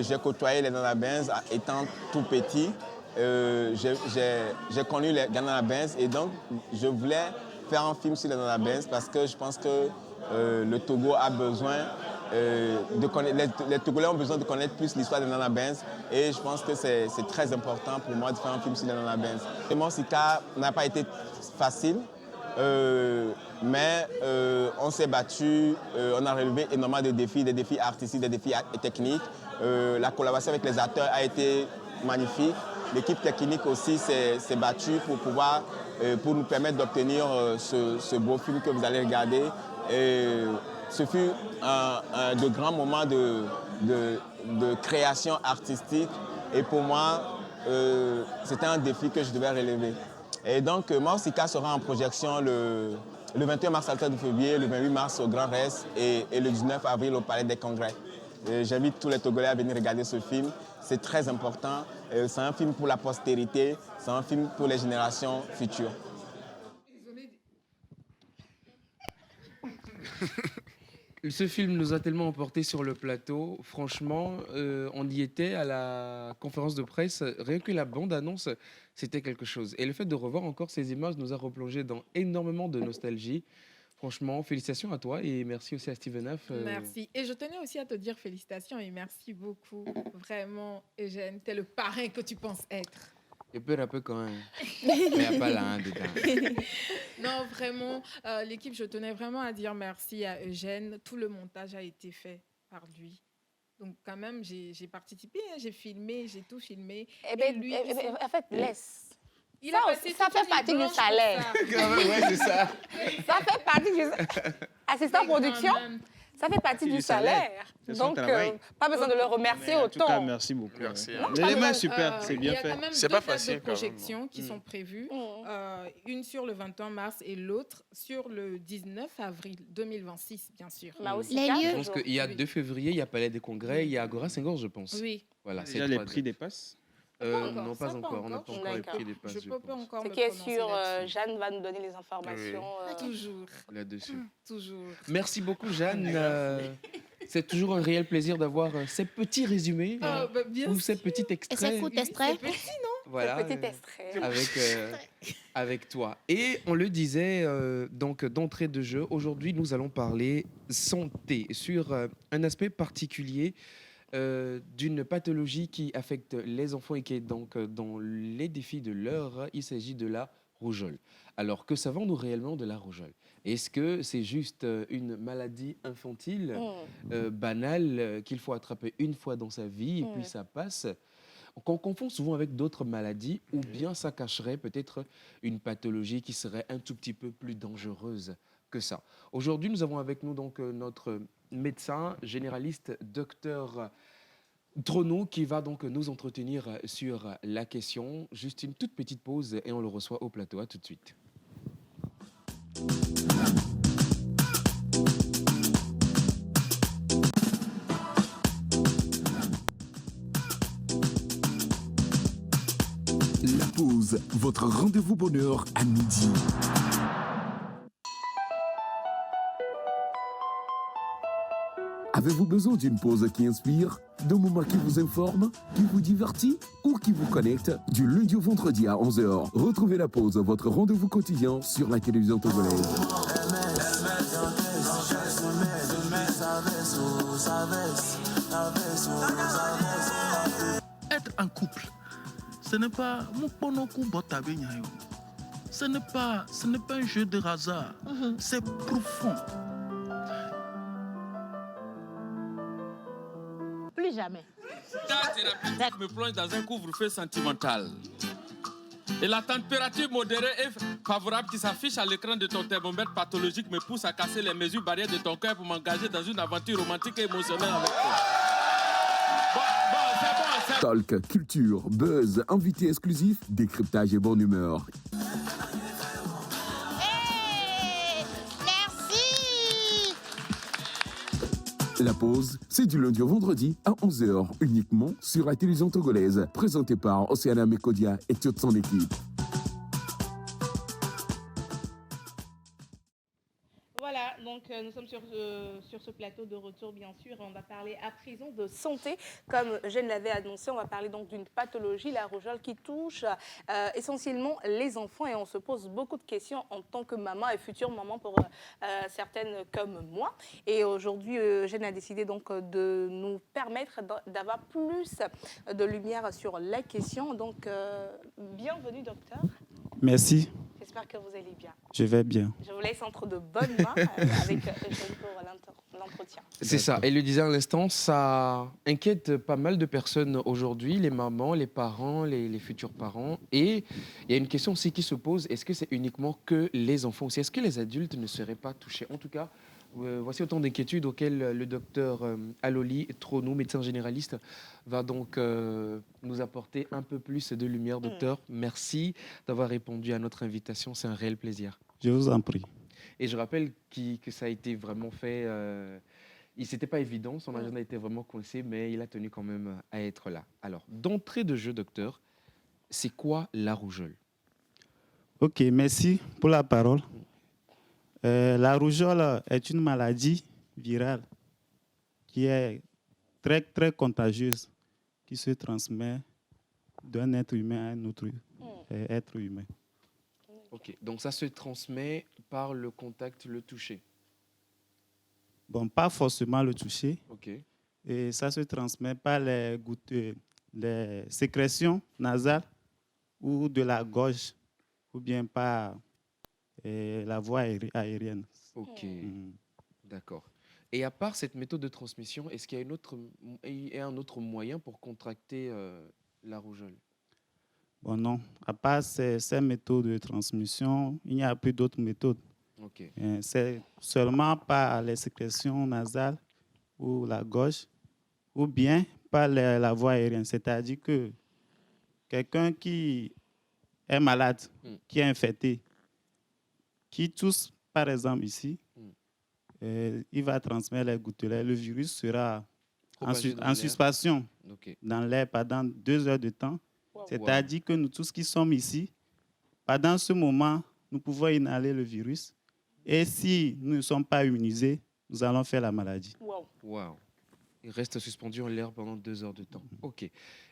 J'ai côtoyé les Nana Benz étant tout petit. J'ai connu les Nana Benz et donc je voulais faire un film sur les Nana Benz parce que je pense que le Togo a besoin de connaître, les Togolais ont besoin de connaître plus l'histoire des Nana Benz et je pense que c'est très important pour moi de faire un film sur les Nana Benz. Et Mausika n'a pas été facile. Mais on s'est battu, on a relevé énormément de défis, des défis artistiques, des défis techniques. La collaboration avec les acteurs a été magnifique. L'équipe technique aussi s'est battue pour nous permettre d'obtenir ce beau film que vous allez regarder. Et ce fut de grands moments de création artistique et pour moi, c'était un défi que je devais relever. Et donc, Mausika sera en projection le 21 mars à l'Hôtel de Février, le 28 mars au Grand Reste et le 19 avril au Palais des Congrès. J'invite tous les Togolais à venir regarder ce film. C'est très important. C'est un film pour la postérité, c'est un film pour les générations futures. Ce film nous a tellement emportés sur le plateau. Franchement, on y était à la conférence de presse. Rien que la bande-annonce, c'était quelque chose. Et le fait de revoir encore ces images nous a replongé dans énormément de nostalgie. Franchement, félicitations à toi et merci aussi à Steven Haff. Merci. Et je tenais aussi à te dire félicitations et merci beaucoup. Vraiment, Eugène, t'es le parrain que tu penses être. Et peu à peu quand même. Mais il n'y a pas là dedans. Non, vraiment, l'équipe, je tenais vraiment à dire merci à Eugène. Tout le montage a été fait par lui. Donc, quand même, j'ai participé, hein, j'ai filmé, j'ai tout filmé. Eh bien, lui, en fait, laisse. Il ça, a passé ça toute fait une partie du blanche pour salaire. ça. Ouais, c'est ça. Ça fait partie du assistant Mais quand production. même. Ça fait partie du salaire. C'est son Donc, travail. pas besoin de le remercier En tout cas, autant. merci beaucoup. Merci. L'élément est super, c'est Il y bien a quand fait. même C'est deux pas dates facile, de quand même. projection qui sont prévues. Une sur le 21 mars et l'autre sur le 19 avril 2026, bien sûr. Je pense qu'il y a 2 février, il y a Palais des Congrès, il y a Agora Senghor, je pense. Oui. Voilà, Déjà c'est les 3 prix des passes. Non, pas encore. On n'a pas encore les prix des passes. Je peux pas encore Ce me qui est prononcer sûr, là-dessus. Jeanne va nous donner les informations. Toujours. Là-dessus. Toujours. Merci beaucoup, Jeanne. C'est toujours un réel plaisir d'avoir ces petits résumés ou ces petits extraits. Et c'est court extrait. C'est petit, non? Voilà, Ce petit extrait. avec toi. Et on le disait donc d'entrée de jeu, aujourd'hui nous allons parler santé sur un aspect particulier d'une pathologie qui affecte les enfants et qui est donc dans les défis de l'heure. Il s'agit de la rougeole. Alors que savons-nous réellement de la rougeole? Est-ce que c'est juste une maladie infantile banale qu'il faut attraper une fois dans sa vie et puis ça passe? Qu'on confond souvent avec d'autres maladies, ou bien ça cacherait peut-être une pathologie qui serait un tout petit peu plus dangereuse que ça. Aujourd'hui, nous avons avec nous donc notre médecin généraliste, docteur Trono, qui va donc nous entretenir sur la question. Juste une toute petite pause et on le reçoit au plateau. À tout de suite. La pause, votre rendez-vous bonheur à midi. Avez-vous besoin d'une pause qui inspire, d'un moment qui vous informe, qui vous divertit ou qui vous connecte? Du lundi au vendredi à 11h, retrouvez la pause, votre rendez-vous quotidien sur la télévision togolaise. Être en couple, ce n'est pas ce n'est pas un jeu de hasard. C'est profond. Plus jamais. Ta thérapeutique me plonge dans un couvre-feu sentimental. Et la température modérée et favorable qui s'affiche à l'écran de ton thermomètre pathologique me pousse à casser les mesures barrières de ton cœur pour m'engager dans une aventure romantique et émotionnelle avec toi. C'est bon. Talk, culture, buzz, invité exclusif, décryptage et bonne humeur. La pause, c'est du lundi au vendredi à 11h, uniquement sur la télévision togolaise, présentée par Océana Mekodia et toute son équipe. Voilà, donc nous sommes sur ce plateau de retour, bien sûr. On va parler à présent de santé. Comme je ne l'avais annoncé, on va parler donc d'une pathologie, la rougeole, qui touche essentiellement les enfants. Et on se pose beaucoup de questions en tant que maman et future maman pour certaines comme moi. Et aujourd'hui, Eugène a décidé donc de nous permettre d'avoir plus de lumière sur la question. Donc, bienvenue, docteur. Merci. J'espère que vous allez bien. Je vais bien. Je vous laisse entre de bonnes mains avec Eugène pour l'entretien. C'est ça. Et le disait à l'instant, ça inquiète pas mal de personnes aujourd'hui, les mamans, les parents, les futurs parents. Et il y a une question aussi qui se pose, est-ce que c'est uniquement que les enfants aussi? Est-ce que les adultes ne seraient pas touchés? En tout cas, voici autant d'inquiétudes auxquelles le docteur Aloli Trono, médecin généraliste, va donc nous apporter un peu plus de lumière. Docteur, merci d'avoir répondu à notre invitation. C'est un réel plaisir. Je vous en prie. Et je rappelle que ça a été vraiment fait. C'était pas évident, son agenda était vraiment coincé, mais il a tenu quand même à être là. Alors, d'entrée de jeu, docteur, c'est quoi la rougeole? Ok, merci pour la parole. La rougeole est une maladie virale qui est très, très contagieuse, qui se transmet d'un être humain à un autre être humain. Ok, donc ça se transmet par le contact, le toucher. Bon, pas forcément le toucher. Ok. Et ça se transmet par les sécrétions nasales ou de la gorge, ou bien par la voie aérienne. Ok, d'accord. Et à part cette méthode de transmission, est-ce qu'il y a un autre moyen pour contracter la rougeole? Bon, non. À part ces méthodes de transmission, il n'y a plus d'autres méthodes. Ok. C'est seulement par les sécrétions nasales ou la gorge, ou bien par la voie aérienne. C'est-à-dire que quelqu'un qui est malade, qui est infecté, qui tousse, par exemple, ici, il va transmettre les gouttelettes. Le virus sera en suspension dans l'air pendant 2 heures de temps. C'est-à-dire que nous tous qui sommes ici, pendant ce moment, nous pouvons inhaler le virus. Et si nous ne sommes pas immunisés, nous allons faire la maladie. Wow. Il reste suspendu en l'air pendant 2 heures de temps. Ok.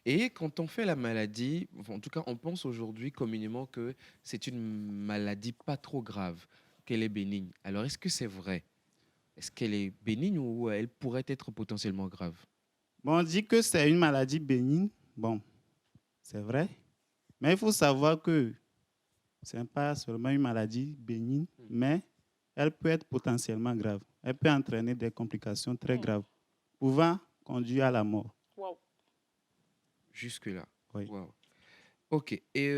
Et quand on fait la maladie, en tout cas, on pense aujourd'hui communément que c'est une maladie pas trop grave, qu'elle est bénigne. Alors, est-ce que c'est vrai? Est-ce qu'elle est bénigne ou elle pourrait être potentiellement grave? Bon, on dit que c'est une maladie bénigne. Bon, c'est vrai. Mais il faut savoir que ce n'est pas seulement une maladie bénigne, mais elle peut être potentiellement grave. Elle peut entraîner des complications très graves, pouvant conduire à la mort. Jusque-là. Oui. Wow. Ok. Et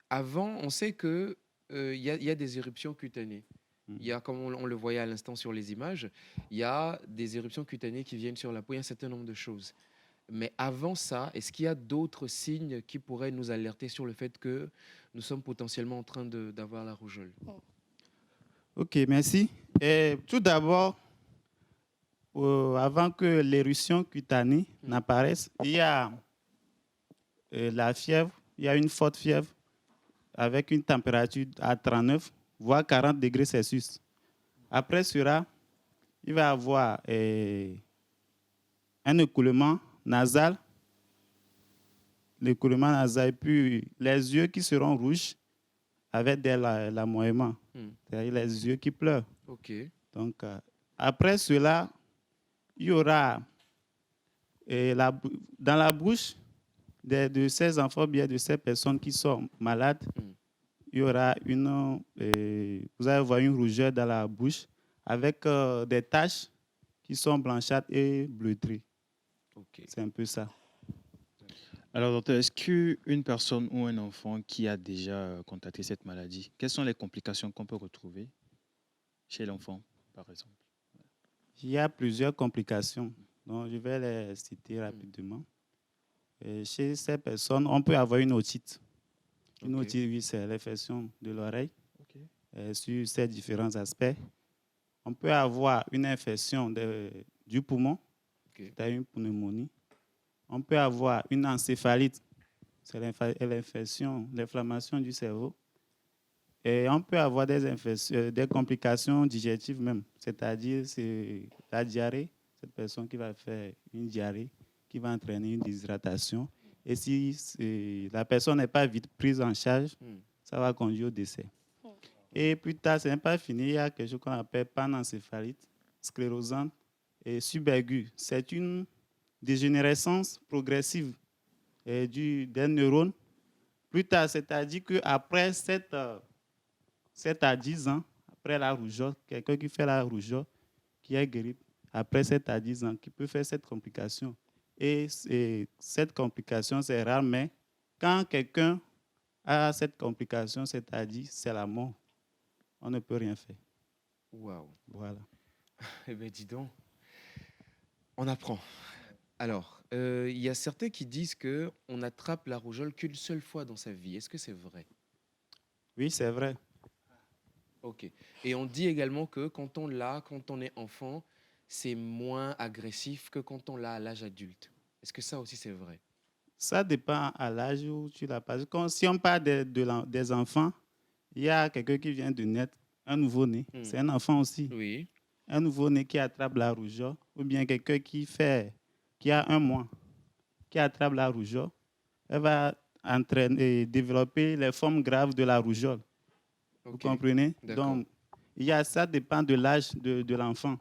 avant, on sait que y a des éruptions cutanées. Il y a, comme on le voyait à l'instant sur les images, il y a des éruptions cutanées qui viennent sur la peau, il y a un certain nombre de choses. Mais avant ça, est-ce qu'il y a d'autres signes qui pourraient nous alerter sur le fait que nous sommes potentiellement en train d'avoir la rougeole? Ok, merci. Et tout d'abord, avant que l'éruption cutanée n'apparaisse, il y a la fièvre, il y a une forte fièvre avec une température à 39, voire 40 degrés Celsius. Après cela, il va y avoir un écoulement nasal, et puis les yeux qui seront rouges avec des lamoiements, c'est-à-dire les yeux qui pleurent. Ok. Donc, après cela, il y aura dans la bouche de ces enfants, bien de ces personnes qui sont malades, il y aura vous allez voir une rougeur dans la bouche avec des taches qui sont blanchâtres et bleuâtrées. C'est un peu ça. Alors, docteur, est-ce qu'une personne ou un enfant qui a déjà contracté cette maladie, quelles sont les complications qu'on peut retrouver chez l'enfant, par exemple? Il y a plusieurs complications, donc je vais les citer rapidement. Chez ces personnes, on peut avoir une otite. Une otite, oui, c'est l'infection de l'oreille sur ces différents aspects. On peut avoir une infection du poumon, c'est-à-dire une pneumonie. On peut avoir une encéphalite, c'est l'inflammation du cerveau. Et on peut avoir des complications digestives même, c'est-à-dire c'est la diarrhée, cette personne qui va faire une diarrhée, qui va entraîner une déshydratation. Et si la personne n'est pas vite prise en charge, ça va conduire au décès. Et plus tard, ce n'est pas fini, il y a quelque chose qu'on appelle panencéphalite, sclérosante et subaiguë. C'est une dégénérescence progressive des neurones. Plus tard, c'est-à-dire qu'après 7 à 10 ans, après la rougeole, quelqu'un qui fait la rougeole, qui est guéri après 7 à 10 ans, qui peut faire cette complication. Et cette complication, c'est rare, mais quand quelqu'un a cette complication, c'est-à-dire c'est la mort, on ne peut rien faire. Waouh. Voilà. Eh bien, dis donc, on apprend. Alors, il y a certains qui disent qu'on attrape la rougeole qu'une seule fois dans sa vie. Est-ce que c'est vrai? Oui, c'est vrai. Ok. Et on dit également que quand on l'a, quand on est enfant, c'est moins agressif que quand on l'a à l'âge adulte. Est-ce que ça aussi c'est vrai? Ça dépend à l'âge où tu l'as pas. Si on parle des enfants, il y a quelqu'un qui vient de naître, un nouveau-né. C'est un enfant aussi. Oui. Un nouveau-né qui attrape la rougeole, ou bien quelqu'un qui a 1 mois, qui attrape la rougeole, elle va développer les formes graves de la rougeole. Vous comprenez? Donc, ça dépend de l'âge de l'enfant.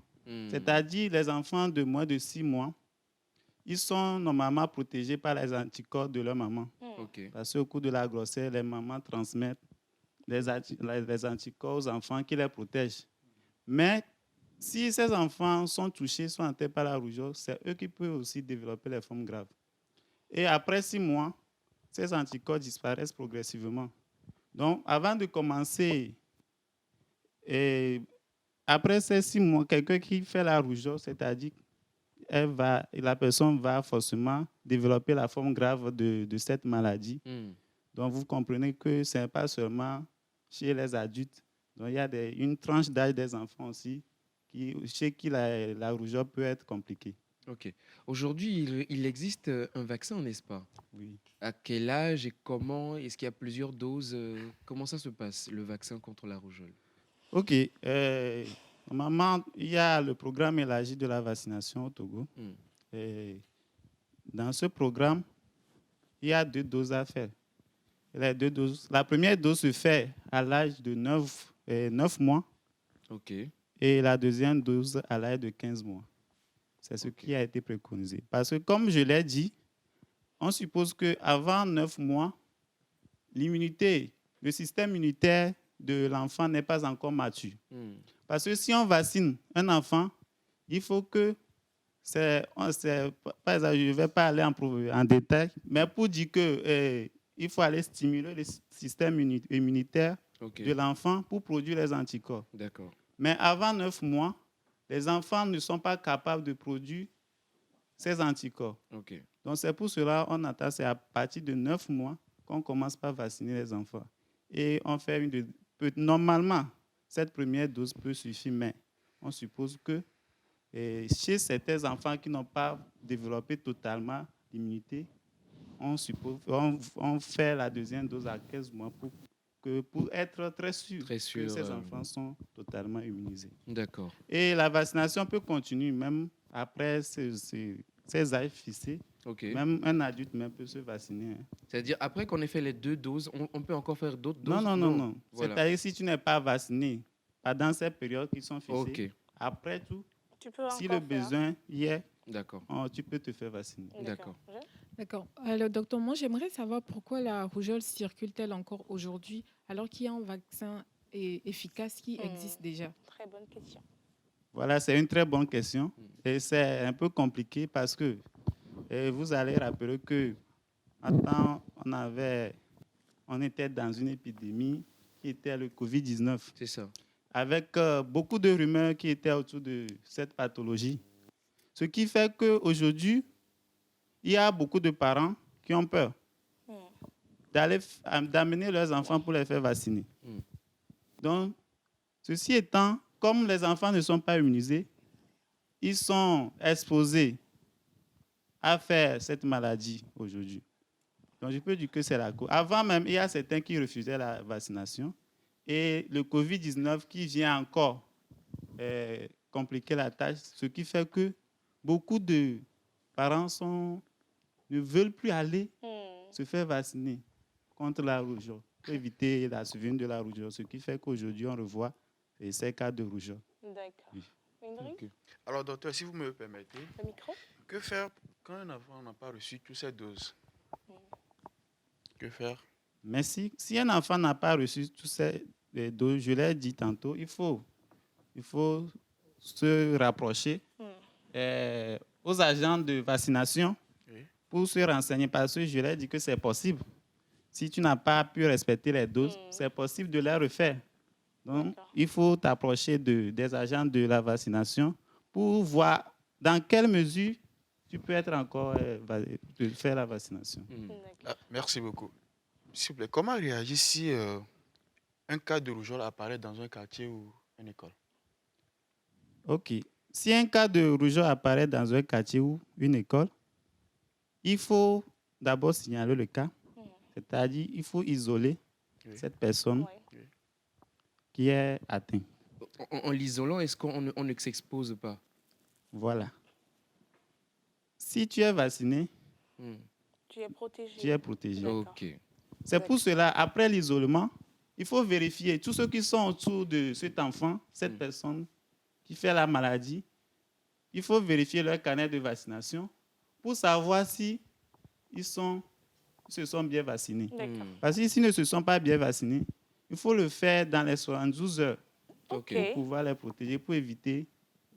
C'est-à-dire, les enfants de moins de 6 mois, ils sont normalement protégés par les anticorps de leur maman. Parce qu'au cours de la grossesse, les mamans transmettent les anticorps aux enfants qui les protègent. Mais Si ces enfants sont touchés, sont atteints par la rougeole, c'est eux qui peuvent aussi développer les formes graves. Et après 6 mois, ces anticorps disparaissent progressivement. Donc, avant de commencer, après ces 6 mois, quelqu'un qui fait la rougeole, c'est-à-dire la personne va forcément développer la forme grave de cette maladie. Donc, vous comprenez que ce n'est pas seulement chez les adultes. Donc, il y a une tranche d'âge des enfants aussi chez qui la rougeole peut être compliquée. Ok. Aujourd'hui, il existe un vaccin, n'est-ce pas? Oui. À quel âge et comment? Est-ce qu'il y a plusieurs doses? Comment ça se passe, le vaccin contre la rougeole? Ok. Normalement, il y a le programme élargi de la vaccination au Togo. Et dans ce programme, il y a 2 doses à faire. Les 2 doses. La première dose se fait à l'âge de 9 mois. Ok. Et la deuxième dose à l'âge de 15 mois. C'est ce qui a été préconisé. Parce que, comme je l'ai dit, on suppose qu'avant 9 mois, le système immunitaire de l'enfant n'est pas encore mature. Parce que si on vaccine un enfant, il faut que, je ne vais pas aller en détail, mais pour dire qu'il faut aller stimuler le système immunitaire de l'enfant pour produire les anticorps. D'accord. Mais avant 9 mois, les enfants ne sont pas capables de produire ces anticorps. Ok. Donc, c'est pour cela qu'on attend, c'est à partir de 9 mois qu'on commence par vacciner les enfants. Et on fait normalement, cette première dose peut suffire, mais on suppose que chez certains enfants qui n'ont pas développé totalement l'immunité, on fait la deuxième dose à 15 mois pour être très sûr que ces enfants sont totalement immunisés. D'accord. Et la vaccination peut continuer même après ces âges fixés. Même un adulte même peut se vacciner. C'est-à-dire, après qu'on ait fait les 2 doses, on peut encore faire d'autres doses? Non. Voilà. C'est-à-dire, si tu n'es pas vacciné pendant ces périodes qui sont fixées, après tout, si le besoin y est, tu peux te faire vacciner. D'accord. Alors, docteur, moi, j'aimerais savoir pourquoi la rougeole circule-t-elle encore aujourd'hui alors qu'il y a un vaccin efficace qui existe déjà? Très bonne question. Voilà, c'est une très bonne question. Et c'est un peu compliqué parce que vous allez rappeler que on était dans une épidémie qui était le Covid-19. C'est ça. Avec beaucoup de rumeurs qui étaient autour de cette pathologie. Ce qui fait qu'aujourd'hui, il y a beaucoup de parents qui ont peur d'amener leurs enfants pour les faire vacciner. Donc, ceci étant, comme les enfants ne sont pas immunisés, ils sont exposés à faire cette maladie aujourd'hui. Donc, je peux dire que c'est la cause. Avant même, il y a certains qui refusaient la vaccination. Et le Covid-19 qui vient encore compliquer la tâche, ce qui fait que beaucoup de parents ne veulent plus aller se faire vacciner contre la rougeole pour éviter la survenue de la rougeole, ce qui fait qu'aujourd'hui, on revoit ces cas de rougeole. D'accord. Okay. Alors, docteur, si vous me permettez, le micro? Que faire quand un enfant n'a pas reçu toutes ces doses? Que faire? Merci. Si un enfant n'a pas reçu toutes ces doses, je l'ai dit tantôt, il faut se rapprocher aux agents de vaccination pour se renseigner, parce que je l'ai dit que c'est possible. Si tu n'as pas pu respecter les doses, c'est possible de les refaire. Donc, il faut t'approcher des agents de la vaccination pour voir dans quelle mesure tu peux être encore faire la vaccination. Merci beaucoup. S'il vous plaît, comment réagir si un cas de rougeole apparaît dans un quartier ou une école? OK. Si un cas de rougeole apparaît dans un quartier ou une école, il faut d'abord signaler le cas. C'est-à-dire il faut isoler cette personne qui est atteinte. En l'isolant, est-ce qu'on ne s'expose pas? Voilà. Si tu es vacciné, tu es protégé. Tu es protégé. OK. C'est pour cela, après l'isolement, il faut vérifier tous ceux qui sont autour de cet enfant, cette personne qui fait la maladie. Il faut vérifier leur carnet de vaccination pour savoir si ils se sont bien vaccinés. Parce que s'ils ne se sont pas bien vaccinés, il faut le faire dans les 72 heures pour pouvoir les protéger, pour éviter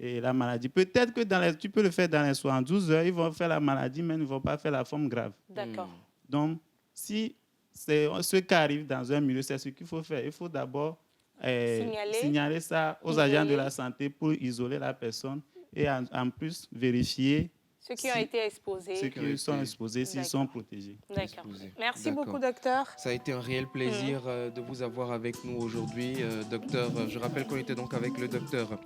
et la maladie. Peut-être que tu peux le faire dans les 72 heures, ils vont faire la maladie, mais ils ne vont pas faire la forme grave. D'accord. Donc, si c'est ce qui arrive dans un milieu, c'est ce qu'il faut faire. Il faut d'abord signaler ça aux agents de la santé pour isoler la personne et en plus vérifier ceux qui ont été exposés. Ceux qui sont exposés, s'ils sont protégés. D'accord. Merci beaucoup, docteur. Ça a été un réel plaisir de vous avoir avec nous aujourd'hui, docteur. Je rappelle qu'on était donc avec le docteur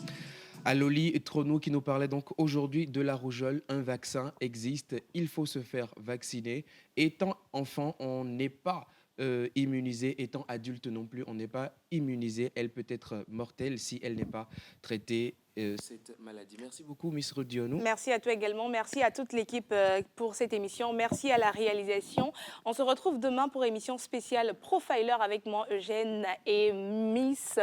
Aloli Tronou qui nous parlait donc aujourd'hui de la rougeole. Un vaccin existe, il faut se faire vacciner. Étant enfant, on n'est pas immunisé. Étant adulte non plus, on n'est pas immunisé. Elle peut être mortelle si elle n'est pas traitée, cette maladie. Merci beaucoup, Miss Rodionou. Merci à toi également. Merci à toute l'équipe pour cette émission. Merci à la réalisation. On se retrouve demain pour émission spéciale Profiler avec moi, Eugène, et Miss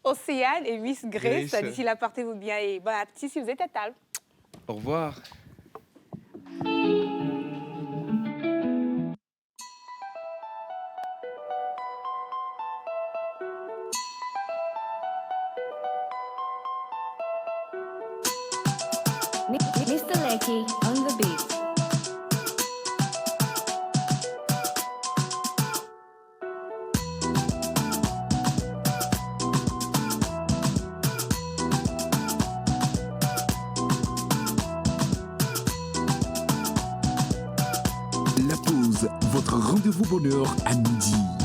Océane et Miss Grace. D'ici là, portez-vous bien et bon appétit si vous êtes à table. Au revoir. Mr. Lecky on the beat. La pause, votre rendez-vous bonheur à midi.